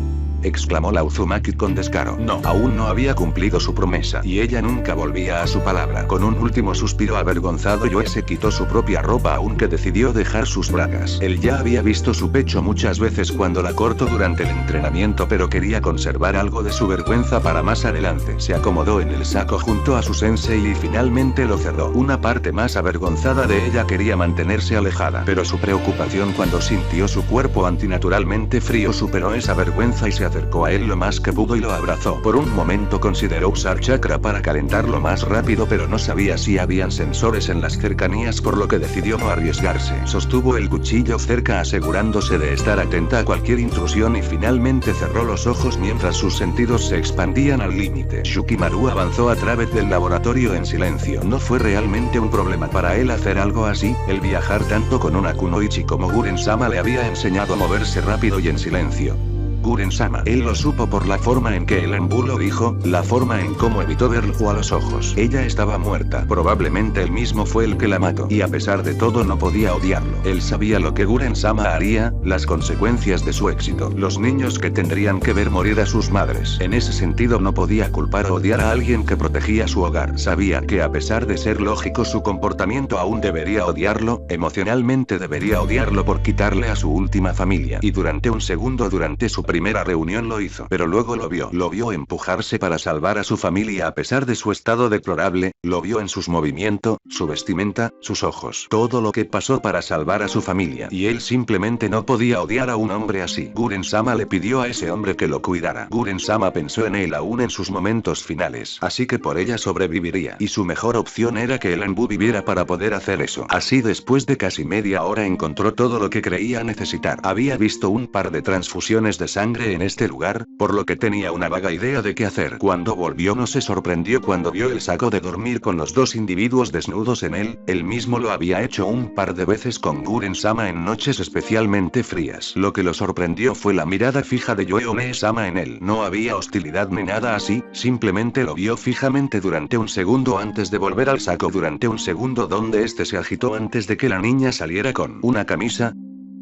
Exclamó la Uzumaki con descaro. No, aún no había cumplido su promesa y ella nunca volvía a su palabra. Con un último suspiro avergonzado, Yoe se quitó su propia ropa aunque decidió dejar sus bragas. Él ya había visto su pecho muchas veces cuando la cortó durante el entrenamiento pero quería conservar algo de su vergüenza para más adelante. Se acomodó en el saco junto a su sensei y finalmente lo cerró. Una parte más avergonzada de ella quería mantenerse alejada, pero su preocupación cuando sintió su cuerpo antinaturalmente frío superó esa vergüenza y se acercó acercó a él lo más que pudo y lo abrazó. Por un momento consideró usar chakra para calentarlo más rápido, pero no sabía si habían sensores en las cercanías, por lo que decidió no arriesgarse. Sostuvo el cuchillo cerca asegurándose de estar atenta a cualquier intrusión y finalmente cerró los ojos mientras sus sentidos se expandían al límite. Yukimaru avanzó a través del laboratorio en silencio. No fue realmente un problema para él hacer algo así, el viajar tanto con una kunoichi como Guren-sama le había enseñado a moverse rápido y en silencio. Guren-sama. Él lo supo por la forma en que el Anbu lo dijo, la forma en cómo evitó verlo a los ojos. Ella estaba muerta. Probablemente él mismo fue el que la mató. Y a pesar de todo no podía odiarlo. Él sabía lo que Guren-sama haría, las consecuencias de su éxito. Los niños que tendrían que ver morir a sus madres. En ese sentido no podía culpar o odiar a alguien que protegía su hogar. Sabía que a pesar de ser lógico su comportamiento aún debería odiarlo, emocionalmente debería odiarlo por quitarle a su última familia. Y durante un segundo durante su primera reunión lo hizo, pero luego lo vio empujarse para salvar a su familia a pesar de su estado deplorable, lo vio en sus movimientos, su vestimenta, sus ojos, todo lo que pasó para salvar a su familia, y él simplemente no podía odiar a un hombre así. Guren-sama le pidió a ese hombre que lo cuidara. Guren-sama pensó en él aún en sus momentos finales, así que por ella sobreviviría, y su mejor opción era que el Anbu viviera para poder hacer eso. Así después de casi media hora encontró todo lo que creía necesitar. Había visto un par de transfusiones de sangre en este lugar, por lo que tenía una vaga idea de qué hacer. Cuando volvió no se sorprendió cuando vio el saco de dormir con los dos individuos desnudos en él mismo lo había hecho un par de veces con Guren-sama en noches especialmente frías. Lo que lo sorprendió fue la mirada fija de Yoe-sama en él. No había hostilidad ni nada así, simplemente lo vio fijamente durante un segundo antes de volver al saco durante un segundo donde este se agitó antes de que la niña saliera con una camisa.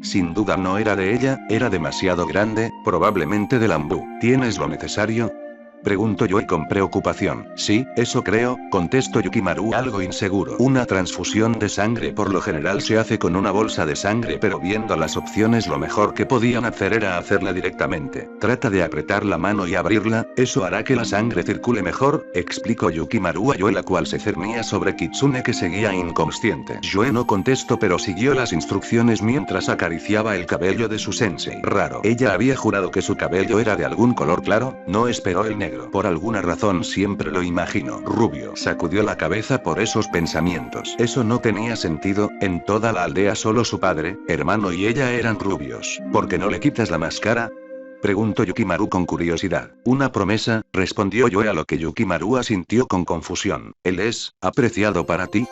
Sin duda no era de ella, era demasiado grande, probablemente del Anbu. ¿Tienes lo necesario?, preguntó Yoe con preocupación. Sí, eso creo, contestó Yukimaru algo inseguro. Una transfusión de sangre por lo general se hace con una bolsa de sangre, pero viendo las opciones lo mejor que podían hacer era hacerla directamente. Trata de apretar la mano y abrirla, eso hará que la sangre circule mejor, explicó Yukimaru a Yoe, la cual se cernía sobre Kitsune que seguía inconsciente. Yoe no contestó pero siguió las instrucciones mientras acariciaba el cabello de su sensei. Raro. Ella había jurado que su cabello era de algún color claro, no esperó el negro. Por alguna razón siempre lo imagino rubio. Sacudió la cabeza por esos pensamientos. Eso no tenía sentido, en toda la aldea solo su padre, hermano y ella eran rubios. ¿Por qué no le quitas la máscara?, preguntó Yukimaru con curiosidad. Una promesa, respondió Yoe, a lo que Yukimaru asintió con confusión. ¿Él es apreciado para ti?,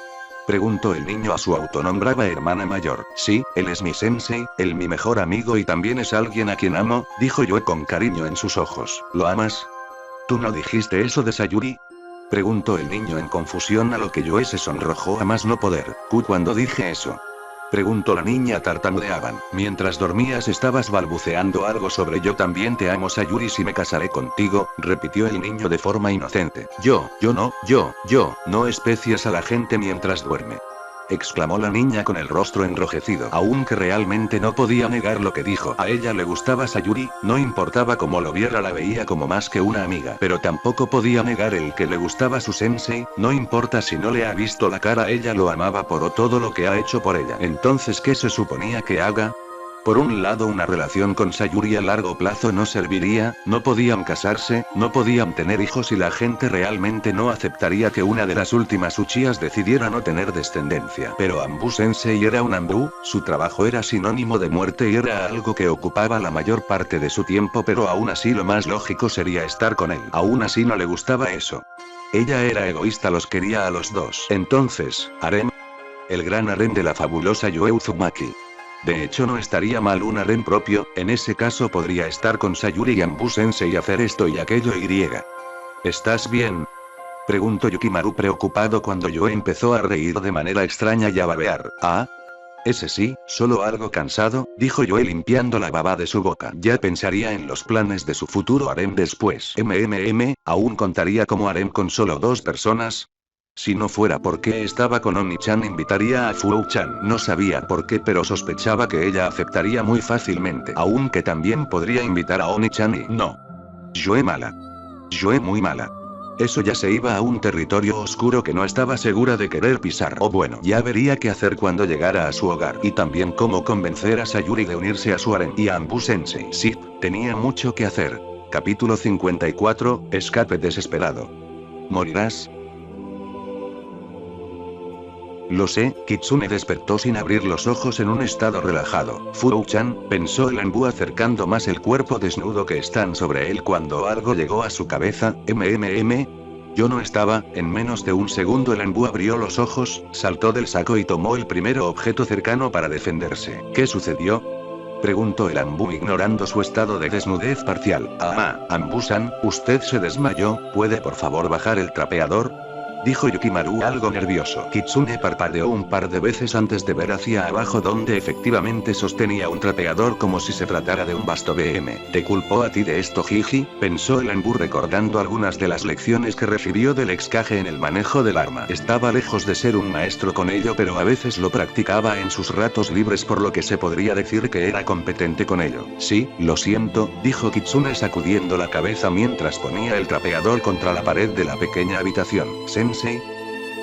preguntó el niño a su autonombrada hermana mayor. Sí, él es mi sensei, él mi mejor amigo y también es alguien a quien amo, dijo Yoe con cariño en sus ojos. ¿Lo amas? ¿Tú no dijiste eso de Sayuri?, preguntó el niño en confusión, a lo que Yoe se sonrojó a más no poder. ¿Cuándo dije eso?, preguntó la niña. Tartamudeaban. Mientras dormías estabas balbuceando algo sobre yo también te amo Sayuri si me casaré contigo, repitió el niño de forma inocente. Yo no especias a la gente mientras duerme, exclamó la niña con el rostro enrojecido. Aunque realmente no podía negar lo que dijo. A ella le gustaba Sayuri, no importaba cómo lo viera, la veía como más que una amiga. Pero tampoco podía negar el que le gustaba su sensei, no importa si no le ha visto la cara, ella lo amaba por todo lo que ha hecho por ella. Entonces, ¿qué se suponía que haga? Por un lado, una relación con Sayuri a largo plazo no serviría, no podían casarse, no podían tener hijos y la gente realmente no aceptaría que una de las últimas Uchihas decidiera no tener descendencia. Pero Anbu Sensei era un Anbu, su trabajo era sinónimo de muerte y era algo que ocupaba la mayor parte de su tiempo, pero aún así lo más lógico sería estar con él. Aún así no le gustaba eso. Ella era egoísta, los quería a los dos. Entonces, harem. El gran harem de la fabulosa Yoe Uzumaki. De hecho no estaría mal un harem propio, en ese caso podría estar con Sayuri y Anbu Sensei y hacer esto y aquello y. ¿Estás bien?, preguntó Yukimaru preocupado cuando Yoe empezó a reír de manera extraña y a babear. Ah, ese sí, solo algo cansado, dijo Yoe limpiando la baba de su boca. Ya pensaría en los planes de su futuro harem después. ¿Aún contaría como harem con solo 2 personas? Si no fuera porque estaba con Oni-chan invitaría a Fuou-chan. No sabía por qué, pero sospechaba que ella aceptaría muy fácilmente. Aunque también podría invitar a Oni-chan y no. Yoe mala. Yoe muy mala. Eso ya se iba a un territorio oscuro que no estaba segura de querer pisar. O bueno, ya vería qué hacer cuando llegara a su hogar. Y también cómo convencer a Sayuri de unirse a su harem y a Anbu Sensei. Sí, tenía mucho que hacer. Capítulo 54, escape desesperado. ¿Morirás? Lo sé. Kitsune despertó sin abrir los ojos en un estado relajado. Furu-chan, pensó el Anbu acercando más el cuerpo desnudo que están sobre él cuando algo llegó a su cabeza. Yo no estaba. En menos de un segundo el Anbu abrió los ojos, saltó del saco y tomó el primer objeto cercano para defenderse. ¿Qué sucedió?, preguntó el Anbu ignorando su estado de desnudez parcial. Anbu-san, usted se desmayó, ¿puede por favor bajar el trapeador?, dijo Yukimaru algo nervioso. Kitsune parpadeó un par de veces antes de ver hacia abajo donde efectivamente sostenía un trapeador como si se tratara de un basto BM. ¿Te culpó a ti de esto, Jiji?, pensó el Anbu recordando algunas de las lecciones que recibió del ex-Kage en el manejo del arma. Estaba lejos de ser un maestro con ello, pero a veces lo practicaba en sus ratos libres, por lo que se podría decir que era competente con ello. Sí, lo siento, dijo Kitsune sacudiendo la cabeza mientras ponía el trapeador contra la pared de la pequeña habitación. ¿Sensei?,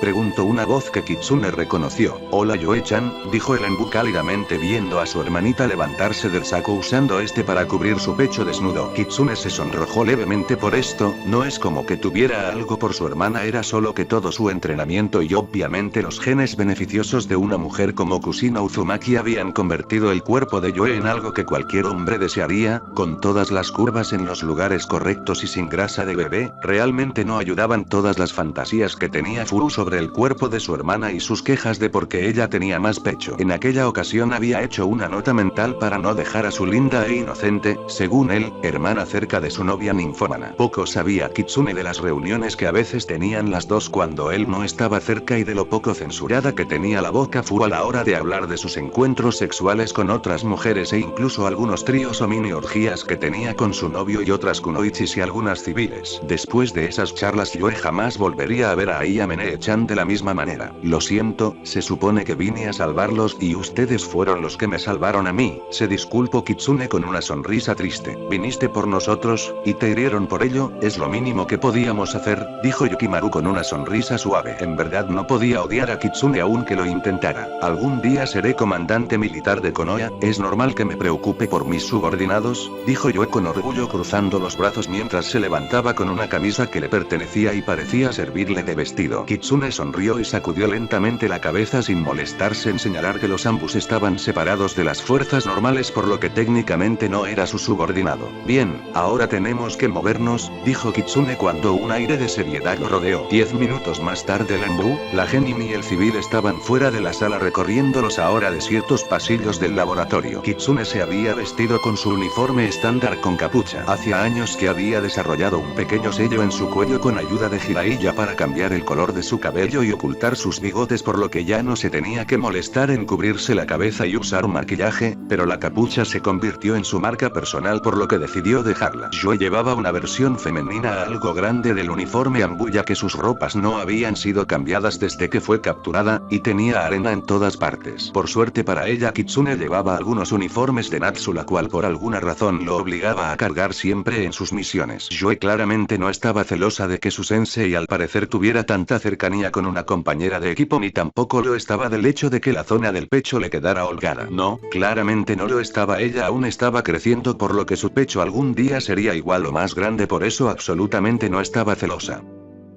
preguntó una voz que Kitsune reconoció. Hola Yoe-chan, dijo el Anbu cálidamente viendo a su hermanita levantarse del saco usando este para cubrir su pecho desnudo. Kitsune se sonrojó levemente por esto. No es como que tuviera algo por su hermana, era solo que todo su entrenamiento y obviamente los genes beneficiosos de una mujer como Kusino Uzumaki habían convertido el cuerpo de Yoe en algo que cualquier hombre desearía, con todas las curvas en los lugares correctos y sin grasa de bebé. Realmente no ayudaban todas las fantasías que tenía Furu sobre el cuerpo de su hermana y sus quejas de por qué ella tenía más pecho. En aquella ocasión había hecho una nota mental para no dejar a su linda e inocente, según él, hermana cerca de su novia ninfómana. Poco sabía Kitsune de las reuniones que a veces tenían las dos cuando él no estaba cerca y de lo poco censurada que tenía la boca Furu a la hora de hablar de sus encuentros sexuales con otras mujeres e incluso algunos tríos o mini orgías que tenía con su novio y otras kunoichis y algunas civiles. Después de esas charlas Yoe jamás volvería a ver a Ayamene-chan de la misma manera. Lo siento, se supone que vine a salvarlos y ustedes fueron los que me salvaron a mí, se disculpó Kitsune con una sonrisa triste. Viniste por nosotros, y te hirieron por ello, es lo mínimo que podíamos hacer, dijo Yukimaru con una sonrisa suave. En verdad no podía odiar a Kitsune aunque lo intentara. Algún día seré comandante militar de Konoha, es normal que me preocupe por mis subordinados, dijo Yoe con orgullo cruzando los brazos mientras se levantaba con una camisa que le pertenecía y parecía servirle de vestido. Kitsune sonrió y sacudió lentamente la cabeza sin molestarse en señalar que los ambos estaban separados de las fuerzas normales, por lo que técnicamente no era su subordinado. Bien, ahora tenemos que movernos, dijo Kitsune cuando un aire de seriedad lo rodeó. 10 minutos más tarde el Anbu, la genin y el civil estaban fuera de la sala recorriendo los ahora desiertos pasillos del laboratorio. Kitsune se había vestido con su uniforme estándar con capucha. Hacía años que había desarrollado un pequeño sello en su cuello con ayuda de Jiraiya para cambiar el color de su cabello y ocultar sus bigotes, por lo que ya no se tenía que molestar en cubrirse la cabeza y usar maquillaje, pero la capucha se convirtió en su marca personal, por lo que decidió dejarla. Yoe llevaba una versión femenina algo grande del uniforme Anbu, ya que sus ropas no habían sido cambiadas desde que fue capturada, y tenía arena en todas partes. Por suerte para ella Kitsune llevaba algunos uniformes de Natsu, la cual por alguna razón lo obligaba a cargar siempre en sus misiones. Yoe claramente no estaba celosa de que su sensei al parecer tuviera tanta cercanía con una compañera de equipo, ni tampoco lo estaba del hecho de que la zona del pecho le quedara holgada. No, claramente no lo estaba. Ella aún estaba creciendo, por lo que su pecho algún día sería igual o más grande, por eso absolutamente no estaba celosa.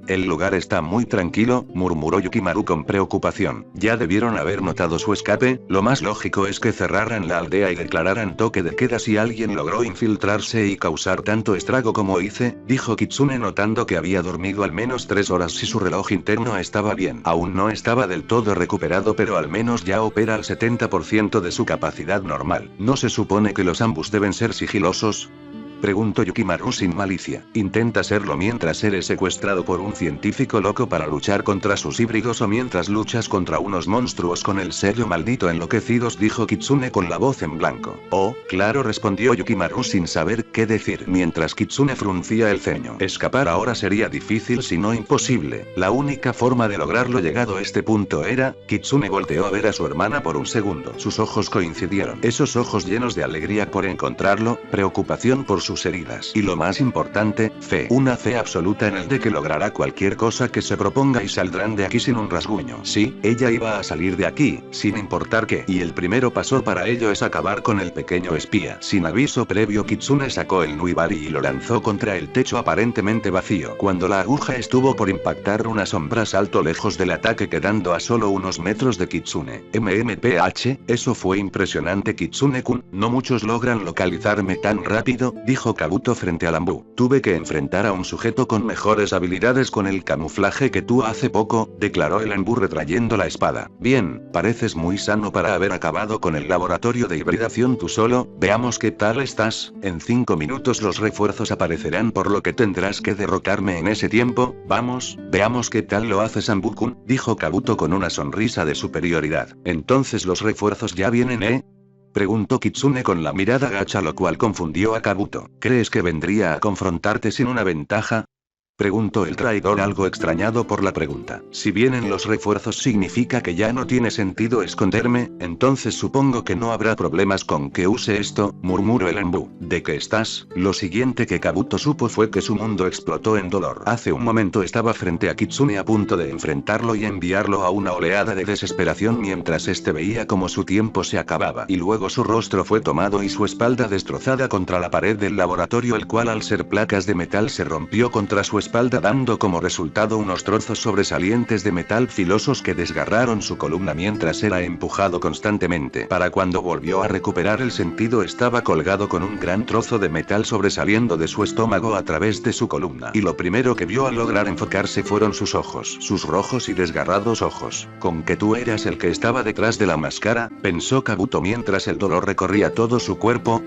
El lugar está muy tranquilo, murmuró Yukimaru con preocupación. Ya debieron haber notado su escape, lo más lógico es que cerraran la aldea y declararan toque de queda si alguien logró infiltrarse y causar tanto estrago como hice, dijo Kitsune notando que había dormido al menos 3 horas si su reloj interno estaba bien. Aún no estaba del todo recuperado, pero al menos ya opera al 70% de su capacidad normal. ¿No se supone que los ambos deben ser sigilosos?, preguntó Yukimaru sin malicia. ¿Intenta serlo mientras eres secuestrado por un científico loco para luchar contra sus híbridos o mientras luchas contra unos monstruos con el sello maldito enloquecidos?, dijo Kitsune con la voz en blanco. Oh, claro, respondió Yukimaru sin saber qué decir, mientras Kitsune fruncía el ceño. Escapar ahora sería difícil si no imposible. La única forma de lograrlo llegado a este punto era... Kitsune volteó a ver a su hermana por un segundo. Sus ojos coincidieron. Esos ojos llenos de alegría por encontrarlo, preocupación por su sus heridas. Y lo más importante, fe. Una fe absoluta en el de que logrará cualquier cosa que se proponga y saldrán de aquí sin un rasguño. Sí, ella iba a salir de aquí, sin importar qué. Y el primero paso para ello es acabar con el pequeño espía. Sin aviso previo, Kitsune sacó el Nuibari y lo lanzó contra el techo aparentemente vacío. Cuando la aguja estuvo por impactar, una sombra saltó lejos del ataque, quedando a solo unos metros de Kitsune. MMPH, eso fue impresionante, Kitsune-kun, no muchos logran localizarme tan rápido, dijo Kabuto frente a Lambu. Tuve que enfrentar a un sujeto con mejores habilidades con el camuflaje que tú hace poco, declaró el Lambu retrayendo la espada. Bien, pareces muy sano para haber acabado con el laboratorio de hibridación tú solo. Veamos qué tal estás. En 5 minutos los refuerzos aparecerán, por lo que tendrás que derrocarme en ese tiempo. Vamos, veamos qué tal lo haces, Lambu-kun, dijo Kabuto con una sonrisa de superioridad. Entonces los refuerzos ya vienen, preguntó Kitsune con la mirada gacha, lo cual confundió a Kabuto. ¿Crees que vendría a confrontarte sin una ventaja?, preguntó el traidor, algo extrañado por la pregunta. Si vienen los refuerzos significa que ya no tiene sentido esconderme, entonces supongo que no habrá problemas con que use esto, murmuró el Lambu. ¿De qué estás? Lo siguiente que Kabuto supo fue que su mundo explotó en dolor. Hace un momento estaba frente a Kitsune a punto de enfrentarlo y enviarlo a una oleada de desesperación mientras este veía como su tiempo se acababa. Y luego su rostro fue tomado y su espalda destrozada contra la pared del laboratorio, el cual al ser placas de metal se rompió contra su espalda, dando como resultado unos trozos sobresalientes de metal filosos que desgarraron su columna mientras era empujado constantemente. Para cuando volvió a recuperar el sentido, estaba colgado con un gran trozo de metal sobresaliendo de su estómago a través de su columna. Y lo primero que vio al lograr enfocarse fueron sus ojos, sus rojos y desgarrados ojos. ¿Con que tú eras el que estaba detrás de la máscara?, pensó Kabuto mientras el dolor recorría todo su cuerpo.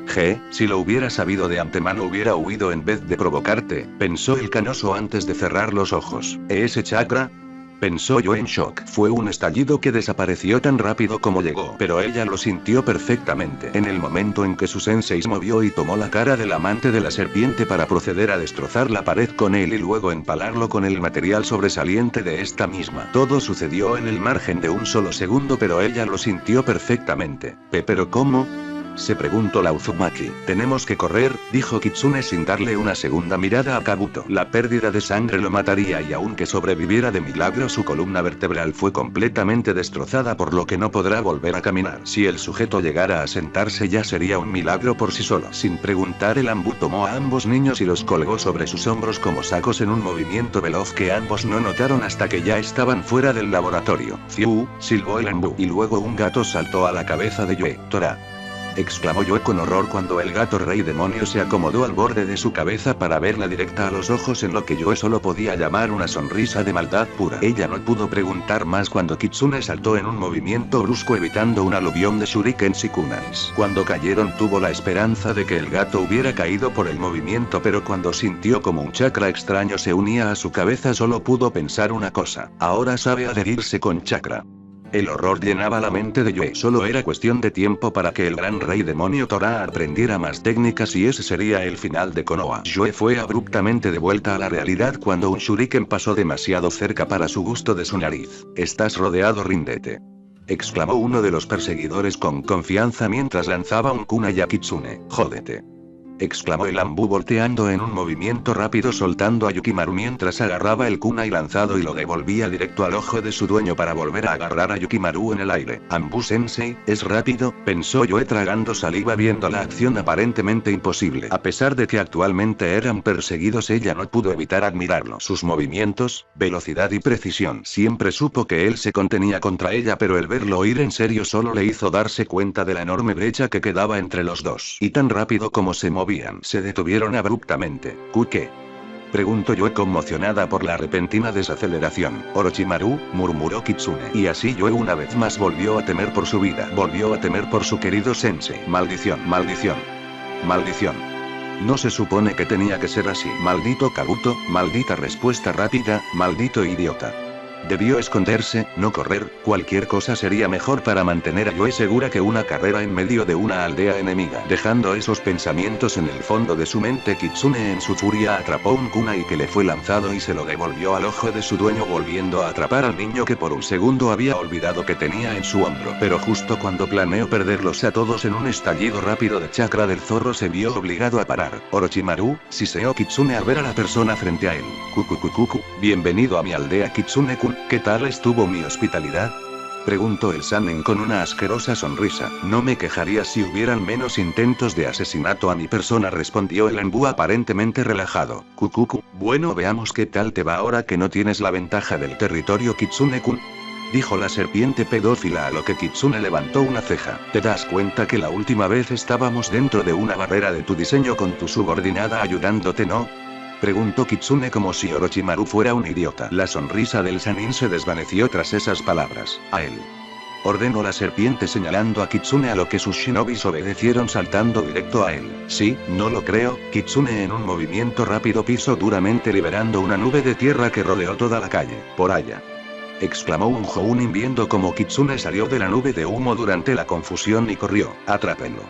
Si lo hubiera sabido de antemano hubiera huido en vez de provocarte, pensó el canoso antes de cerrar los ojos. ¿Ese chakra?, pensó yo en shock. Fue un estallido que desapareció tan rápido como llegó, pero ella lo sintió perfectamente. En el momento en que su sensei se movió y tomó la cara del amante de la serpiente para proceder a destrozar la pared con él y luego empalarlo con el material sobresaliente de esta misma. Todo sucedió en el margen de un solo segundo, pero ella lo sintió perfectamente. ¿Pero cómo?, se preguntó la Uzumaki. Tenemos que correr, dijo Kitsune sin darle una segunda mirada a Kabuto. La pérdida de sangre lo mataría y aunque sobreviviera de milagro, su columna vertebral fue completamente destrozada, por lo que no podrá volver a caminar. Si el sujeto llegara a sentarse ya sería un milagro por sí solo. Sin preguntar, el Lambu tomó a ambos niños y los colgó sobre sus hombros como sacos en un movimiento veloz que ambos no notaron hasta que ya estaban fuera del laboratorio. ¡Fiu!, silbó el Lambu. Y luego un gato saltó a la cabeza de Yue. Tora, exclamó Yue con horror cuando el gato rey demonio se acomodó al borde de su cabeza para verla directa a los ojos en lo que Yue solo podía llamar una sonrisa de maldad pura. Ella no pudo preguntar más cuando Kitsune saltó en un movimiento brusco evitando un aluvión de shurikens y kunais. Cuando cayeron tuvo la esperanza de que el gato hubiera caído por el movimiento, pero cuando sintió como un chakra extraño se unía a su cabeza solo pudo pensar una cosa: ahora sabe adherirse con chakra. El horror llenaba la mente de Yue. Solo era cuestión de tiempo para que el gran rey demonio Tora aprendiera más técnicas y ese sería el final de Konoha. Yue fue abruptamente de vuelta a la realidad cuando un shuriken pasó demasiado cerca para su gusto de su nariz. Estás rodeado, ríndete, exclamó uno de los perseguidores con confianza mientras lanzaba un kunai a Kitsune. Jódete, exclamó el Lambu volteando en un movimiento rápido, soltando a Yukimaru mientras agarraba el kunai lanzado y lo devolvía directo al ojo de su dueño para volver a agarrar a Yukimaru en el aire. Anbu sensei, es rápido, pensó Yue tragando saliva viendo la acción aparentemente imposible. A pesar de que actualmente eran perseguidos, ella no pudo evitar admirarlo. Sus movimientos, velocidad y precisión. Siempre supo que él se contenía contra ella, pero el verlo ir en serio solo le hizo darse cuenta de la enorme brecha que quedaba entre los dos. Y tan rápido como se movían, se detuvieron abruptamente. ¿Qué?, preguntó Yue conmocionada por la repentina desaceleración. Orochimaru, murmuró Kitsune. Y así Yue una vez más volvió a temer por su vida. Volvió a temer por su querido sensei. Maldición, maldición, maldición. No se supone que tenía que ser así. Maldito Kabuto, maldita respuesta rápida, maldito idiota. Debió esconderse, no correr, cualquier cosa sería mejor para mantener a Yue segura que una carrera en medio de una aldea enemiga. Dejando esos pensamientos en el fondo de su mente, Kitsune en su furia atrapó un kunai que le fue lanzado y se lo devolvió al ojo de su dueño, volviendo a atrapar al niño que por un segundo había olvidado que tenía en su hombro. Pero justo cuando planeó perderlos a todos en un estallido rápido de chakra del zorro, se vio obligado a parar. Orochimaru, siseó Kitsune al ver a la persona frente a él. Kukukukuku, bienvenido a mi aldea Kitsune-kun, ¿qué tal estuvo mi hospitalidad? Preguntó el Sannin con una asquerosa sonrisa. No me quejaría si hubieran menos intentos de asesinato a mi persona, respondió el Enbu aparentemente relajado. Kukuku, bueno, veamos qué tal te va ahora que no tienes la ventaja del territorio Kitsune-kun, dijo la serpiente pedófila, a lo que Kitsune levantó una ceja. ¿Te das cuenta que la última vez estábamos dentro de una barrera de tu diseño con tu subordinada ayudándote, no? Preguntó Kitsune como si Orochimaru fuera un idiota. La sonrisa del Sannin se desvaneció tras esas palabras. A él, ordenó la serpiente señalando a Kitsune, a lo que sus shinobis obedecieron saltando directo a él. Sí, no lo creo. Kitsune en un movimiento rápido pisó duramente liberando una nube de tierra que rodeó toda la calle. Por allá, exclamó un Jounin viendo cómo Kitsune salió de la nube de humo durante la confusión y corrió. Atrápenlo,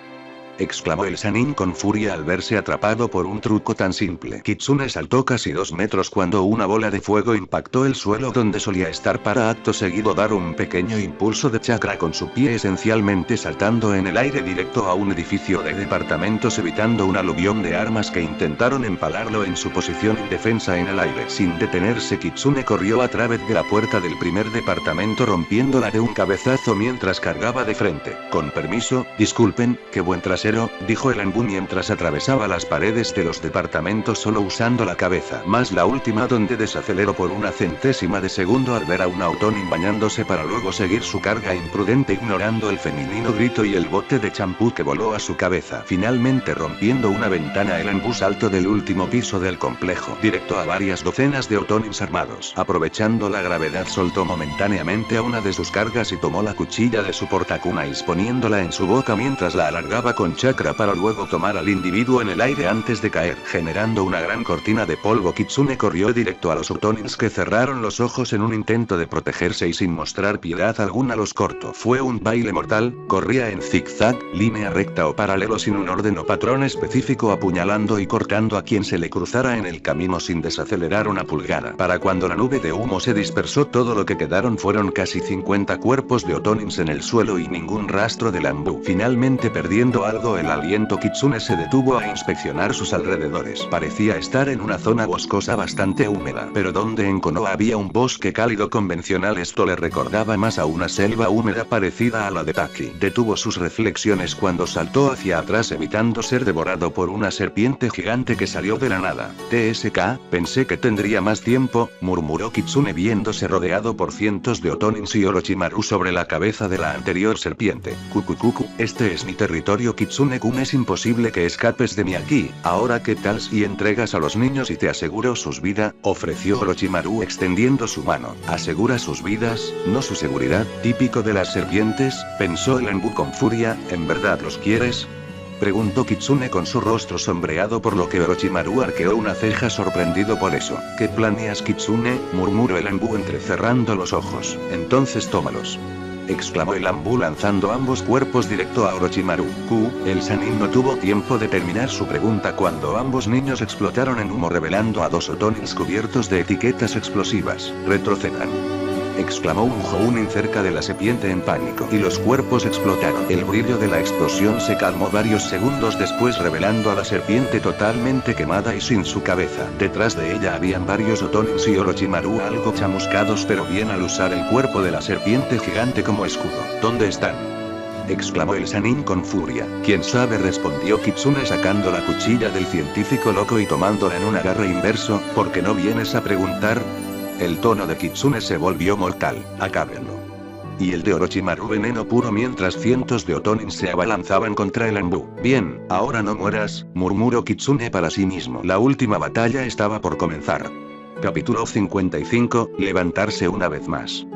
exclamó el Sannin con furia al verse atrapado por un truco tan simple. Kitsune saltó casi 2 metros cuando una bola de fuego impactó el suelo donde solía estar, para acto seguido dar un pequeño impulso de chakra con su pie, esencialmente saltando en el aire directo a un edificio de departamentos, evitando un aluvión de armas que intentaron empalarlo en su posición indefensa en el aire. Sin detenerse, Kitsune corrió a través de la puerta del primer departamento, rompiéndola de un cabezazo mientras cargaba de frente. Con permiso, disculpen, qué buen trasero, dijo el Enbu mientras atravesaba las paredes de los departamentos solo usando la cabeza, más la última donde desaceleró por una centésima de segundo al ver a un Autonin bañándose para luego seguir su carga imprudente, ignorando el femenino grito y el bote de champú que voló a su cabeza. Finalmente rompiendo una ventana, el Enbu saltó del último piso del complejo directo a varias docenas de Autonins armados. Aprovechando la gravedad, soltó momentáneamente a una de sus cargas y tomó la cuchilla de su portakunais poniéndola en su boca mientras la alargaba con chakra para luego tomar al individuo en el aire antes de caer, generando una gran cortina de polvo. Kitsune corrió directo a los Autonins, que cerraron los ojos en un intento de protegerse y sin mostrar piedad alguna los cortó. Fue un baile mortal, corría en zigzag, línea recta o paralelo sin un orden o patrón específico, apuñalando y cortando a quien se le cruzara en el camino sin desacelerar una pulgada. Para cuando la nube de humo se dispersó, todo lo que quedaron fueron casi 50 cuerpos de Autonins en el suelo y ningún rastro del Enbu. Finalmente, perdiendo algo el aliento, Kitsune se detuvo a inspeccionar sus alrededores. Parecía estar en una zona boscosa bastante húmeda, pero donde en Konoha había un bosque cálido convencional, esto le recordaba más a una selva húmeda parecida a la de Taki. Detuvo sus reflexiones cuando saltó hacia atrás, evitando ser devorado por una serpiente gigante que salió de la nada. TSK, pensé que tendría más tiempo, murmuró Kitsune viéndose rodeado por cientos de Autonins y Orochimaru sobre la cabeza de la anterior serpiente. Kukukuku, este es mi territorio Kitsune-kun, es imposible que escapes de mí aquí. Ahora, ¿qué tal si entregas a los niños y te aseguro sus vidas? Ofreció Orochimaru extendiendo su mano. ¿Asegura sus vidas, no su seguridad? Típico de las serpientes, pensó el Enbu con furia. ¿En verdad los quieres?, preguntó Kitsune con su rostro sombreado, por lo que Orochimaru arqueó una ceja sorprendido por eso. ¿Qué planeas, Kitsune?, murmuró el Enbu entrecerrando los ojos. Entonces tómalos, exclamó el Enbu lanzando ambos cuerpos directo a Orochimaru. El Sannin no tuvo tiempo de terminar su pregunta cuando ambos niños explotaron en humo, revelando a 2 Autonins cubiertos de etiquetas explosivas. Retrocedan, exclamó un Jounin cerca de la serpiente en pánico, y los cuerpos explotaron. El brillo de la explosión se calmó varios segundos después, revelando a la serpiente totalmente quemada y sin su cabeza. Detrás de ella habían varios Autonins y Orochimaru algo chamuscados, pero bien al usar el cuerpo de la serpiente gigante como escudo. ¿Dónde están?, exclamó el Sannin con furia. ¿Quién sabe?, respondió Kitsune sacando la cuchilla del científico loco y tomándola en un agarre inverso. ¿Por qué no vienes a preguntar? El tono de Kitsune se volvió mortal. Acábenlo. Y el de Orochimaru veneno puro, mientras cientos de Autonins se abalanzaban contra el Enbu. Bien, ahora no mueras, murmuró Kitsune para sí mismo. La última batalla estaba por comenzar. Capítulo 55, levantarse una vez más.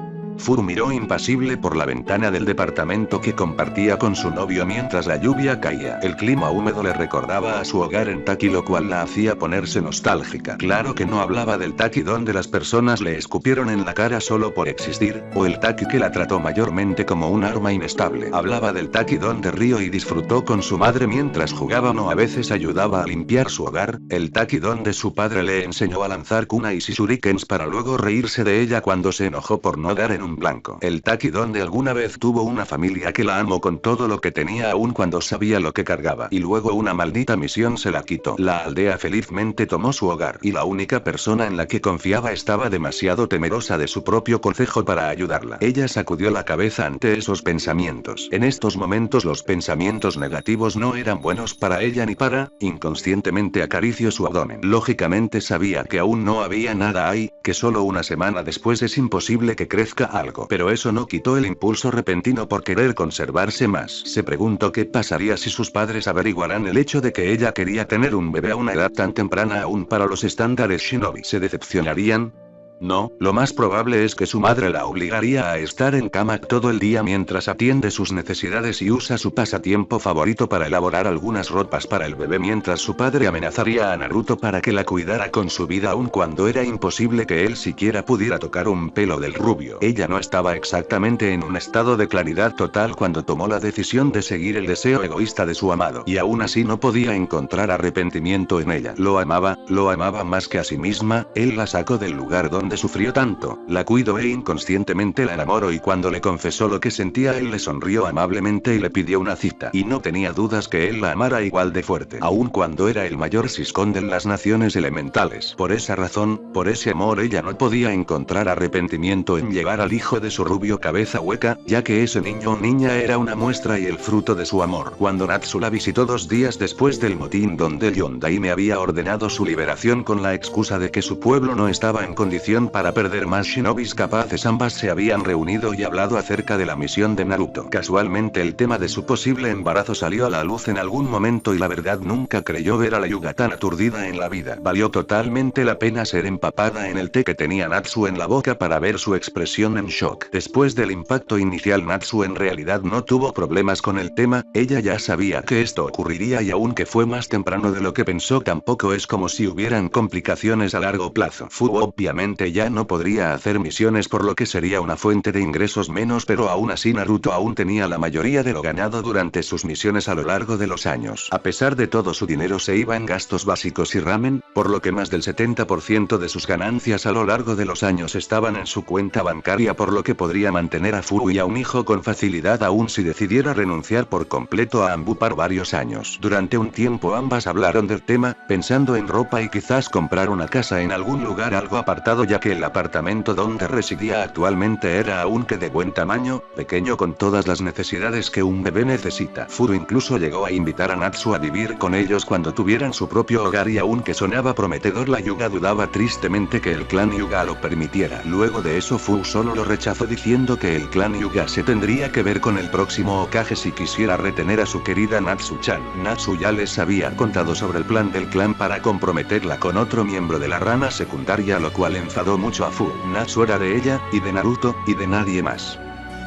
Furu miró impasible por la ventana del departamento que compartía con su novio mientras la lluvia caía. El clima húmedo le recordaba a su hogar en Taki, lo cual la hacía ponerse nostálgica. Claro que no hablaba del Taki donde las personas le escupieron en la cara solo por existir, o el Taki que la trató mayormente como un arma inestable. Hablaba del Taki donde rió y disfrutó con su madre mientras jugaban o a veces ayudaba a limpiar su hogar, el Taki donde su padre le enseñó a lanzar kunais y shurikens para luego reírse de ella cuando se enojó por no dar en un blanco. El Taki donde alguna vez tuvo una familia que la amó con todo lo que tenía aún cuando sabía lo que cargaba. Y luego una maldita misión se la quitó. La aldea felizmente tomó su hogar y la única persona en la que confiaba estaba demasiado temerosa de su propio consejo para ayudarla. Ella sacudió la cabeza ante esos pensamientos. En estos momentos los pensamientos negativos no eran buenos para ella ni para, inconscientemente acarició su abdomen. Lógicamente sabía que aún no había nada ahí, que solo una semana después es imposible que crezca algo. Pero eso no quitó el impulso repentino por querer conservarse más. Se preguntó qué pasaría si sus padres averiguaran el hecho de que ella quería tener un bebé a una edad tan temprana aún para los estándares shinobi. ¿Se decepcionarían? No, lo más probable es que su madre la obligaría a estar en cama todo el día mientras atiende sus necesidades y usa su pasatiempo favorito para elaborar algunas ropas para el bebé, mientras su padre amenazaría a Naruto para que la cuidara con su vida aun cuando era imposible que él siquiera pudiera tocar un pelo del rubio. Ella no estaba exactamente en un estado de claridad total cuando tomó la decisión de seguir el deseo egoísta de su amado, y aún así no podía encontrar arrepentimiento en ella. Lo amaba más que a sí misma, él la sacó del lugar donde sufrió tanto, la cuidó e inconscientemente la enamoró, y cuando le confesó lo que sentía él le sonrió amablemente y le pidió una cita. Y no tenía dudas que él la amara igual de fuerte, aun cuando era el mayor siscón de las naciones elementales. Por esa razón, por ese amor ella no podía encontrar arrepentimiento en llevar al hijo de su rubio cabeza hueca, ya que ese niño o niña era una muestra y el fruto de su amor. Cuando Natsu la visitó 2 días después del motín donde Yondaime había ordenado su liberación con la excusa de que su pueblo no estaba en condición para perder más shinobis capaces, ambas se habían reunido y hablado acerca de la misión de Naruto. Casualmente el tema de su posible embarazo salió a la luz en algún momento y la verdad nunca creyó ver a la Hyuga tan aturdida en la vida. Valió totalmente la pena ser empapada en el té que tenía Natsu en la boca para ver su expresión en shock. Después del impacto inicial, Natsu en realidad no tuvo problemas con el tema, ella ya sabía que esto ocurriría y aunque fue más temprano de lo que pensó, tampoco es como si hubieran complicaciones a largo plazo. Fu obviamente ya no podría hacer misiones, por lo que sería una fuente de ingresos menos, pero aún así Naruto aún tenía la mayoría de lo ganado durante sus misiones a lo largo de los años. A pesar de todo, su dinero se iba en gastos básicos y ramen, por lo que más del 70% de sus ganancias a lo largo de los años estaban en su cuenta bancaria, por lo que podría mantener a Furu y a un hijo con facilidad aún si decidiera renunciar por completo a ambos por varios años. Durante un tiempo ambas hablaron del tema, pensando en ropa y quizás comprar una casa en algún lugar algo apartado, ya que el apartamento donde residía actualmente era aunque de buen tamaño, pequeño con todas las necesidades que un bebé necesita. Furu incluso llegó a invitar a Natsu a vivir con ellos cuando tuvieran su propio hogar, y aunque sonaba prometedor, la Hyuga dudaba tristemente que el clan Hyuga lo permitiera. Luego de eso Furu solo lo rechazó diciendo que el clan Hyuga se tendría que ver con el próximo Hokage si quisiera retener a su querida Natsu-chan. Natsu ya les había contado sobre el plan del clan para comprometerla con otro miembro de la rama secundaria, lo cual enfadó mucho a Furu. Natsu era de ella, y de Naruto, y de nadie más.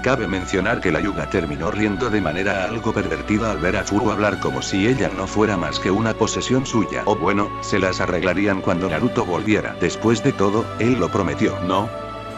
Cabe mencionar que la Hyuga terminó riendo de manera algo pervertida al ver a Furu hablar como si ella no fuera más que una posesión suya. O bueno, se las arreglarían cuando Naruto volviera. Después de todo, él lo prometió, ¿no?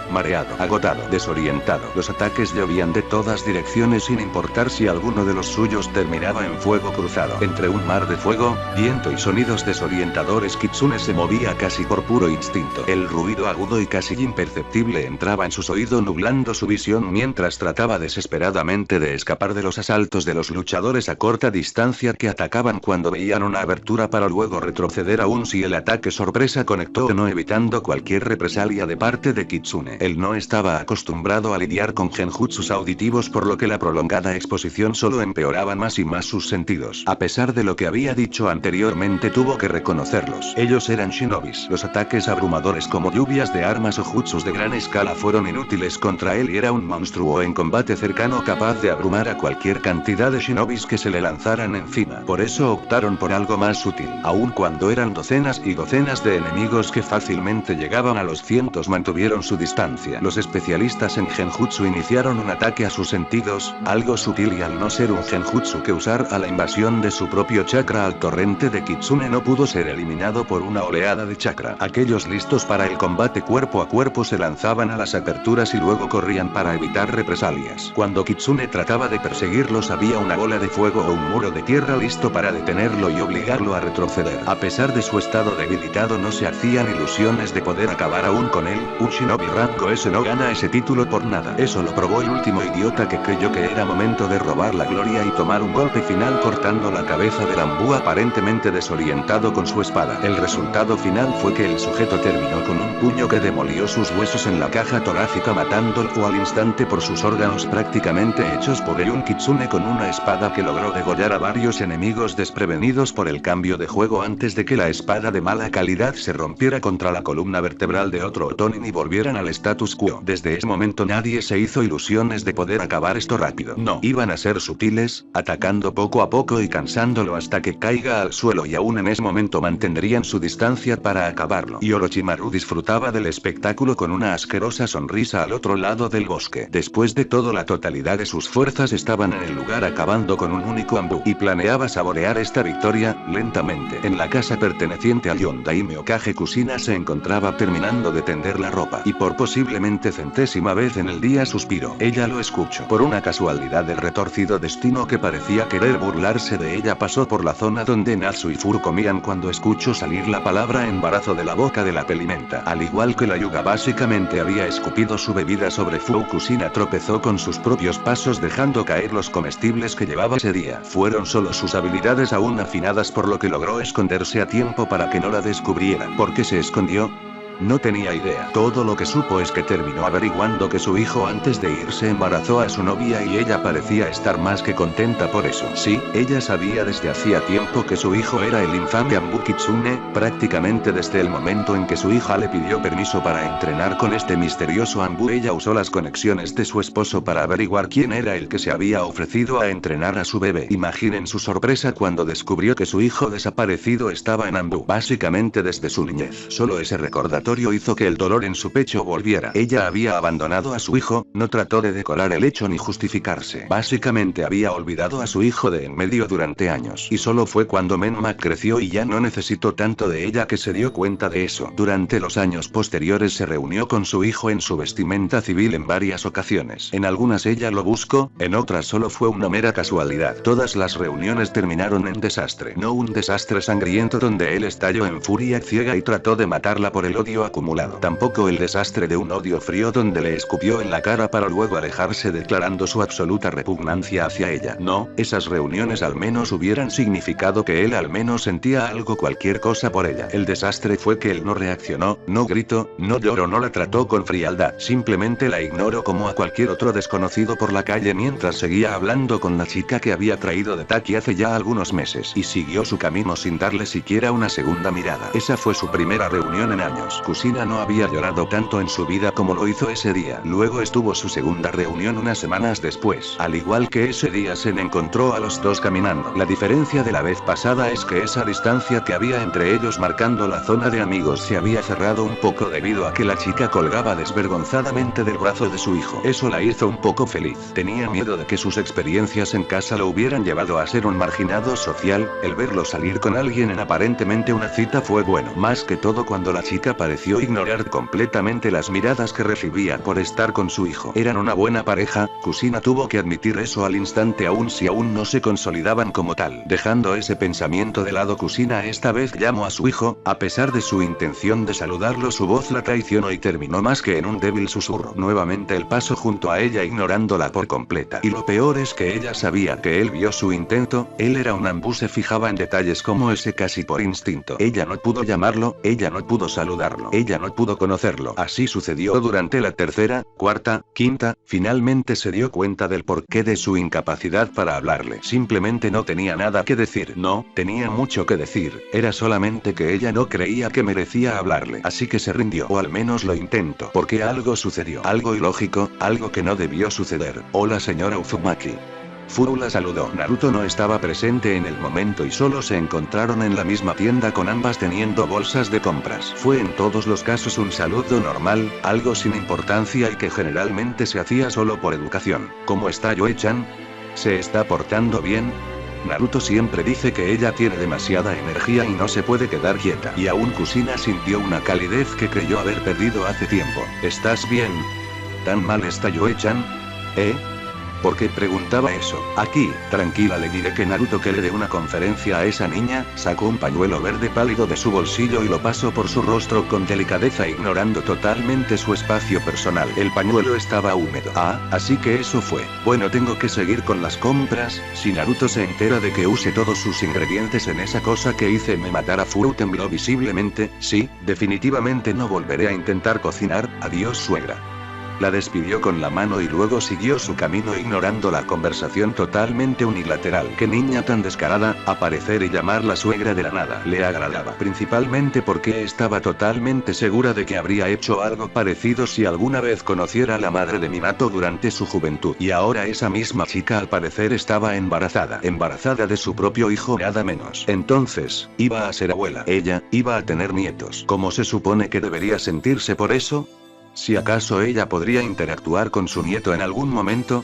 Mareado, agotado, desorientado, los ataques llovían de todas direcciones sin importar si alguno de los suyos terminaba en fuego cruzado. Entre un mar de fuego, viento y sonidos desorientadores, Kitsune se movía casi por puro instinto. El ruido agudo y casi imperceptible entraba en sus oídos, nublando su visión mientras trataba desesperadamente de escapar de los asaltos de los luchadores a corta distancia que atacaban cuando veían una abertura para luego retroceder aún si el ataque sorpresa conectó o no, evitando cualquier represalia de parte de Kitsune. Él no estaba acostumbrado a lidiar con genjutsus auditivos, por lo que la prolongada exposición solo empeoraba más y más sus sentidos. A pesar de lo que había dicho anteriormente, tuvo que reconocerlos. Ellos eran shinobis. Los ataques abrumadores como lluvias de armas o jutsus de gran escala fueron inútiles contra él, y era un monstruo en combate cercano capaz de abrumar a cualquier cantidad de shinobis que se le lanzaran encima. Por eso optaron por algo más sutil. Aun cuando eran docenas y docenas de enemigos que fácilmente llegaban a los cientos, mantuvieron su distancia. distancia. Los especialistas en genjutsu iniciaron un ataque a sus sentidos, algo sutil y al no ser un genjutsu que usar a la invasión de su propio chakra al torrente de Kitsune no pudo ser eliminado por una oleada de chakra. Aquellos listos para el combate cuerpo a cuerpo se lanzaban a las aperturas y luego corrían para evitar represalias. Cuando Kitsune trataba de perseguirlos había una bola de fuego o un muro de tierra listo para detenerlo y obligarlo a retroceder. A pesar de su estado debilitado no se hacían ilusiones de poder acabar aún con él. Un shinobi rango S no gana ese título por nada. Eso lo probó el último idiota que creyó que era momento de robar la gloria y tomar un golpe final cortando la cabeza del Anbu aparentemente desorientado con su espada. El resultado final fue que el sujeto terminó con un puño que demolió sus huesos en la caja torácica matándolo al instante por sus órganos prácticamente hechos por un Kitsune con una espada que logró degollar a varios enemigos desprevenidos por el cambio de juego antes de que la espada de mala calidad se rompiera contra la columna vertebral de otro Otonin y volvieran al status quo. Desde ese momento nadie se hizo ilusiones de poder acabar esto rápido. No, iban a ser sutiles, atacando poco a poco y cansándolo hasta que caiga al suelo y aún en ese momento mantendrían su distancia para acabarlo. Y Orochimaru disfrutaba del espectáculo con una asquerosa sonrisa al otro lado del bosque. Después de todo la totalidad de sus fuerzas estaban en el lugar acabando con un único Anbu y planeaba saborear esta victoria, lentamente. En la casa perteneciente a Yondaime Okage Kusina se encontraba terminando de tender la ropa y por posiblemente centésima vez en el día suspiró. Ella lo escuchó. Por una casualidad el retorcido destino que parecía querer burlarse de ella pasó por la zona donde Natsu y Furu comían cuando escuchó salir la palabra embarazo de la boca de la pelimenta. Al igual que la Yuga básicamente había escupido su bebida sobre Furu, Kusina tropezó con sus propios pasos dejando caer los comestibles que llevaba ese día. Fueron solo sus habilidades aún afinadas por lo que logró esconderse a tiempo para que no la descubrieran. ¿Por qué se escondió? No tenía idea. Todo lo que supo es que terminó averiguando que su hijo antes de irse embarazó a su novia y ella parecía estar más que contenta por eso. Sí, ella sabía desde hacía tiempo que su hijo era el infame Anbu Kitsune, prácticamente desde el momento en que su hija le pidió permiso para entrenar con este misterioso Anbu. Ella usó las conexiones de su esposo para averiguar quién era el que se había ofrecido a entrenar a su bebé. Imaginen su sorpresa cuando descubrió que su hijo desaparecido estaba en Anbu, básicamente desde su niñez. Solo ese recordatorio hizo que el dolor en su pecho volviera. Ella había abandonado a su hijo, no trató de decorar el hecho ni justificarse. Básicamente había olvidado a su hijo de en medio durante años. Y solo fue cuando Menma creció y ya no necesitó tanto de ella que se dio cuenta de eso. Durante los años posteriores se reunió con su hijo en su vestimenta civil en varias ocasiones. En algunas ella lo buscó, en otras solo fue una mera casualidad. Todas las reuniones terminaron en desastre. No un desastre sangriento donde él estalló en furia ciega y trató de matarla por el odio acumulado. Tampoco el desastre de un odio frío donde le escupió en la cara para luego alejarse declarando su absoluta repugnancia hacia ella. No, esas reuniones al menos hubieran significado que él al menos sentía algo, cualquier cosa por ella. El desastre fue que él no reaccionó, no gritó, no lloró, no la trató con frialdad. Simplemente la ignoró como a cualquier otro desconocido por la calle mientras seguía hablando con la chica que había traído de Taki hace ya algunos meses. Y siguió su camino sin darle siquiera una segunda mirada. Esa fue su primera reunión en años. Kusina no había llorado tanto en su vida como lo hizo ese día. Luego estuvo su segunda reunión unas semanas después. Al igual que ese día se encontró a los dos caminando. La diferencia de la vez pasada es que esa distancia que había entre ellos marcando la zona de amigos se había cerrado un poco debido a que la chica colgaba desvergonzadamente del brazo de su hijo. Eso la hizo un poco feliz. Tenía miedo de que sus experiencias en casa lo hubieran llevado a ser un marginado social. El verlo salir con alguien en aparentemente una cita fue bueno. Más que todo cuando la chica pareció ignorar completamente las miradas que recibía por estar con su hijo. Eran una buena pareja, Kusina tuvo que admitir eso al instante aun si aún no se consolidaban como tal. Dejando ese pensamiento de lado, Kusina esta vez llamó a su hijo, a pesar de su intención de saludarlo su voz la traicionó y terminó más que en un débil susurro. Nuevamente el paso junto a ella ignorándola por completa. Y lo peor es que ella sabía que él vio su intento, él era un Anbu, se fijaba en detalles como ese casi por instinto. Ella no pudo llamarlo, ella no pudo saludarlo. Ella no pudo conocerlo. Así sucedió durante la tercera, cuarta, quinta, finalmente se dio cuenta del porqué de su incapacidad para hablarle. Simplemente no tenía nada que decir. No, tenía mucho que decir, era solamente que ella no creía que merecía hablarle. Así que se rindió, o al menos lo intentó, porque algo sucedió. Algo ilógico, algo que no debió suceder. Hola señora Uzumaki. Furu la saludó. Naruto no estaba presente en el momento y solo se encontraron en la misma tienda con ambas teniendo bolsas de compras. Fue en todos los casos un saludo normal, algo sin importancia y que generalmente se hacía solo por educación. ¿Cómo está Yoe-chan? ¿Se está portando bien? Naruto siempre dice que ella tiene demasiada energía y no se puede quedar quieta. Y aún Kushina sintió una calidez que creyó haber perdido hace tiempo. ¿Estás bien? ¿Tan mal está Yoe-chan? ¿Por qué preguntaba eso? Aquí, tranquila, le diré que Naruto que le dé una conferencia a esa niña, sacó un pañuelo verde pálido de su bolsillo y lo pasó por su rostro con delicadeza ignorando totalmente su espacio personal. El pañuelo estaba húmedo. Así que eso fue. Bueno, tengo que seguir con las compras. Si Naruto se entera de que use todos sus ingredientes en esa cosa que hice me matar a Furu, tembló visiblemente. Sí, definitivamente no volveré a intentar cocinar. Adiós, suegra. La despidió con la mano y luego siguió su camino ignorando la conversación totalmente unilateral. Qué niña tan descarada, aparecer y llamar la suegra de la nada. Le agradaba, principalmente porque estaba totalmente segura de que habría hecho algo parecido si alguna vez conociera a la madre de Minato durante su juventud. Y ahora esa misma chica al parecer estaba embarazada. Embarazada de su propio hijo, nada menos. Entonces, iba a ser abuela. Ella, iba a tener nietos. ¿Cómo se supone que debería sentirse por eso? Si acaso ella podría interactuar con su nieto en algún momento.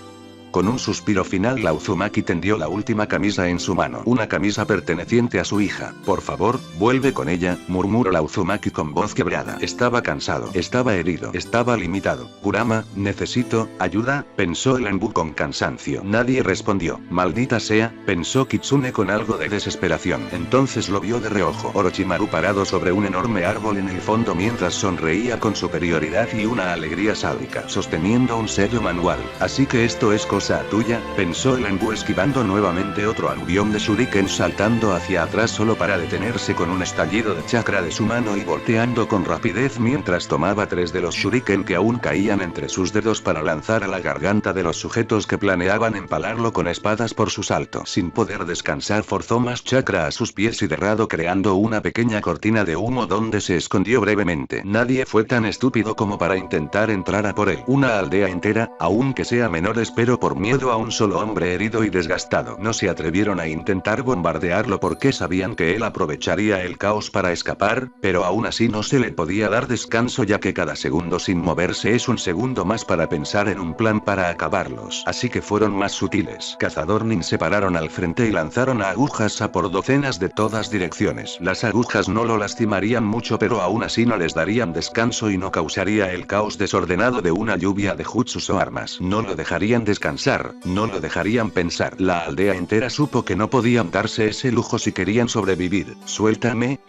Con un suspiro final la Uzumaki tendió la última camisa en su mano. Una camisa perteneciente a su hija. Por favor, vuelve con ella, murmuró la Uzumaki con voz quebrada. Estaba cansado, estaba herido, estaba limitado. Kurama, necesito ayuda, pensó el Enbu con cansancio. Nadie respondió. Maldita sea, pensó Kitsune con algo de desesperación. Entonces lo vio de reojo. Orochimaru parado sobre un enorme árbol en el fondo mientras sonreía con superioridad y una alegría sádica, sosteniendo un sello manual. Así que esto es cosa tuya, pensó el Enbu esquivando nuevamente otro aluvión de shuriken saltando hacia atrás solo para detenerse con un estallido de chakra de su mano y volteando con rapidez mientras tomaba 3 de los shuriken que aún caían entre sus dedos para lanzar a la garganta de los sujetos que planeaban empalarlo con espadas por su salto. Sin poder descansar forzó más chakra a sus pies y derrado creando una pequeña cortina de humo donde se escondió brevemente. Nadie fue tan estúpido como para intentar entrar a por él. Una aldea entera, aunque sea menor, espero por miedo a un solo hombre herido y desgastado. No se atrevieron a intentar bombardearlo porque sabían que él aprovecharía el caos para escapar, pero aún así no se le podía dar descanso ya que cada segundo sin moverse es un segundo más para pensar en un plan para acabarlos. Así que fueron más sutiles. Cazador Nin se pararon al frente y lanzaron a agujas a por docenas de todas direcciones. Las agujas no lo lastimarían mucho pero aún así no les darían descanso y no causaría el caos desordenado de una lluvia de jutsus o armas. No lo dejarían descansar. No lo dejarían pensar. La aldea entera supo que no podían darse ese lujo si querían sobrevivir. Suéltame,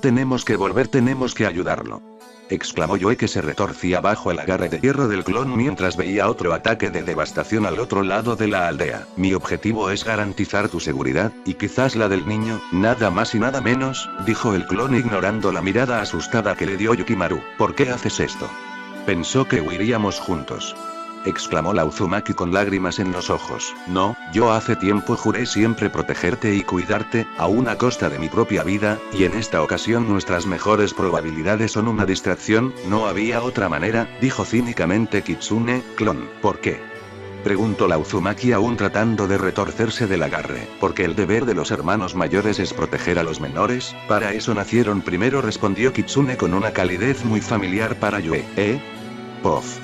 tenemos que volver, tenemos que ayudarlo. Exclamó Yoe que se retorcía bajo el agarre de hierro del clon mientras veía otro ataque de devastación al otro lado de la aldea. Mi objetivo es garantizar tu seguridad, y quizás la del niño, nada más y nada menos, dijo el clon ignorando la mirada asustada que le dio Yukimaru. ¿Por qué haces esto? Pensó que huiríamos juntos. Exclamó la Uzumaki con lágrimas en los ojos. No, yo hace tiempo juré siempre protegerte y cuidarte, aún a costa de mi propia vida, y en esta ocasión nuestras mejores probabilidades son una distracción, no había otra manera, dijo cínicamente Kitsune, clon. ¿Por qué? Preguntó la Uzumaki aún tratando de retorcerse del agarre. Porque el deber de los hermanos mayores es proteger a los menores, para eso nacieron primero, respondió Kitsune con una calidez muy familiar para Yoe. Pof.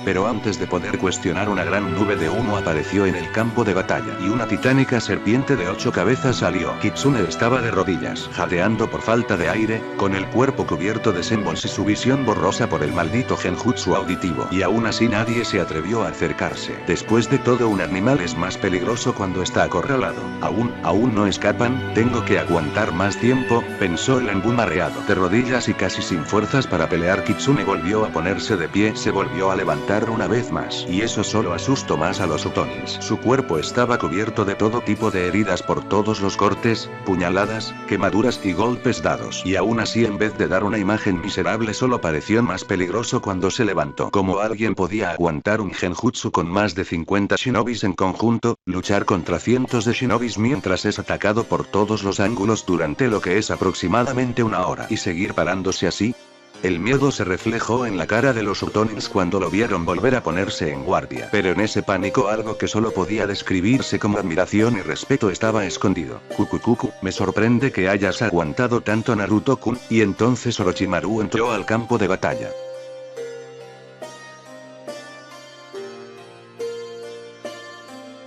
Pero antes de poder cuestionar, una gran nube de humo apareció en el campo de batalla y una titánica serpiente de 8 cabezas salió. Kitsune estaba de rodillas, jadeando por falta de aire, con el cuerpo cubierto de symbols y su visión borrosa por el maldito genjutsu auditivo. Y aún así nadie se atrevió a acercarse. Después de todo, un animal es más peligroso cuando está acorralado. Aún no escapan, tengo que aguantar más tiempo, pensó el Enbu mareado. De rodillas y casi sin fuerzas para pelear, Kitsune volvió a ponerse de pie, se volvió a levantar una vez más, y eso solo asustó más a los Utonins. Su cuerpo estaba cubierto de todo tipo de heridas por todos los cortes, puñaladas, quemaduras y golpes dados, y aún así en vez de dar una imagen miserable solo pareció más peligroso cuando se levantó. ¿Cómo alguien podía aguantar un genjutsu con más de 50 shinobis en conjunto, luchar contra cientos de shinobis mientras es atacado por todos los ángulos durante lo que es aproximadamente una hora y seguir parándose así? El miedo se reflejó en la cara de los Utonins cuando lo vieron volver a ponerse en guardia. Pero en ese pánico algo que solo podía describirse como admiración y respeto estaba escondido. Kukukuku, me sorprende que hayas aguantado tanto Naruto-kun, y entonces Orochimaru entró al campo de batalla.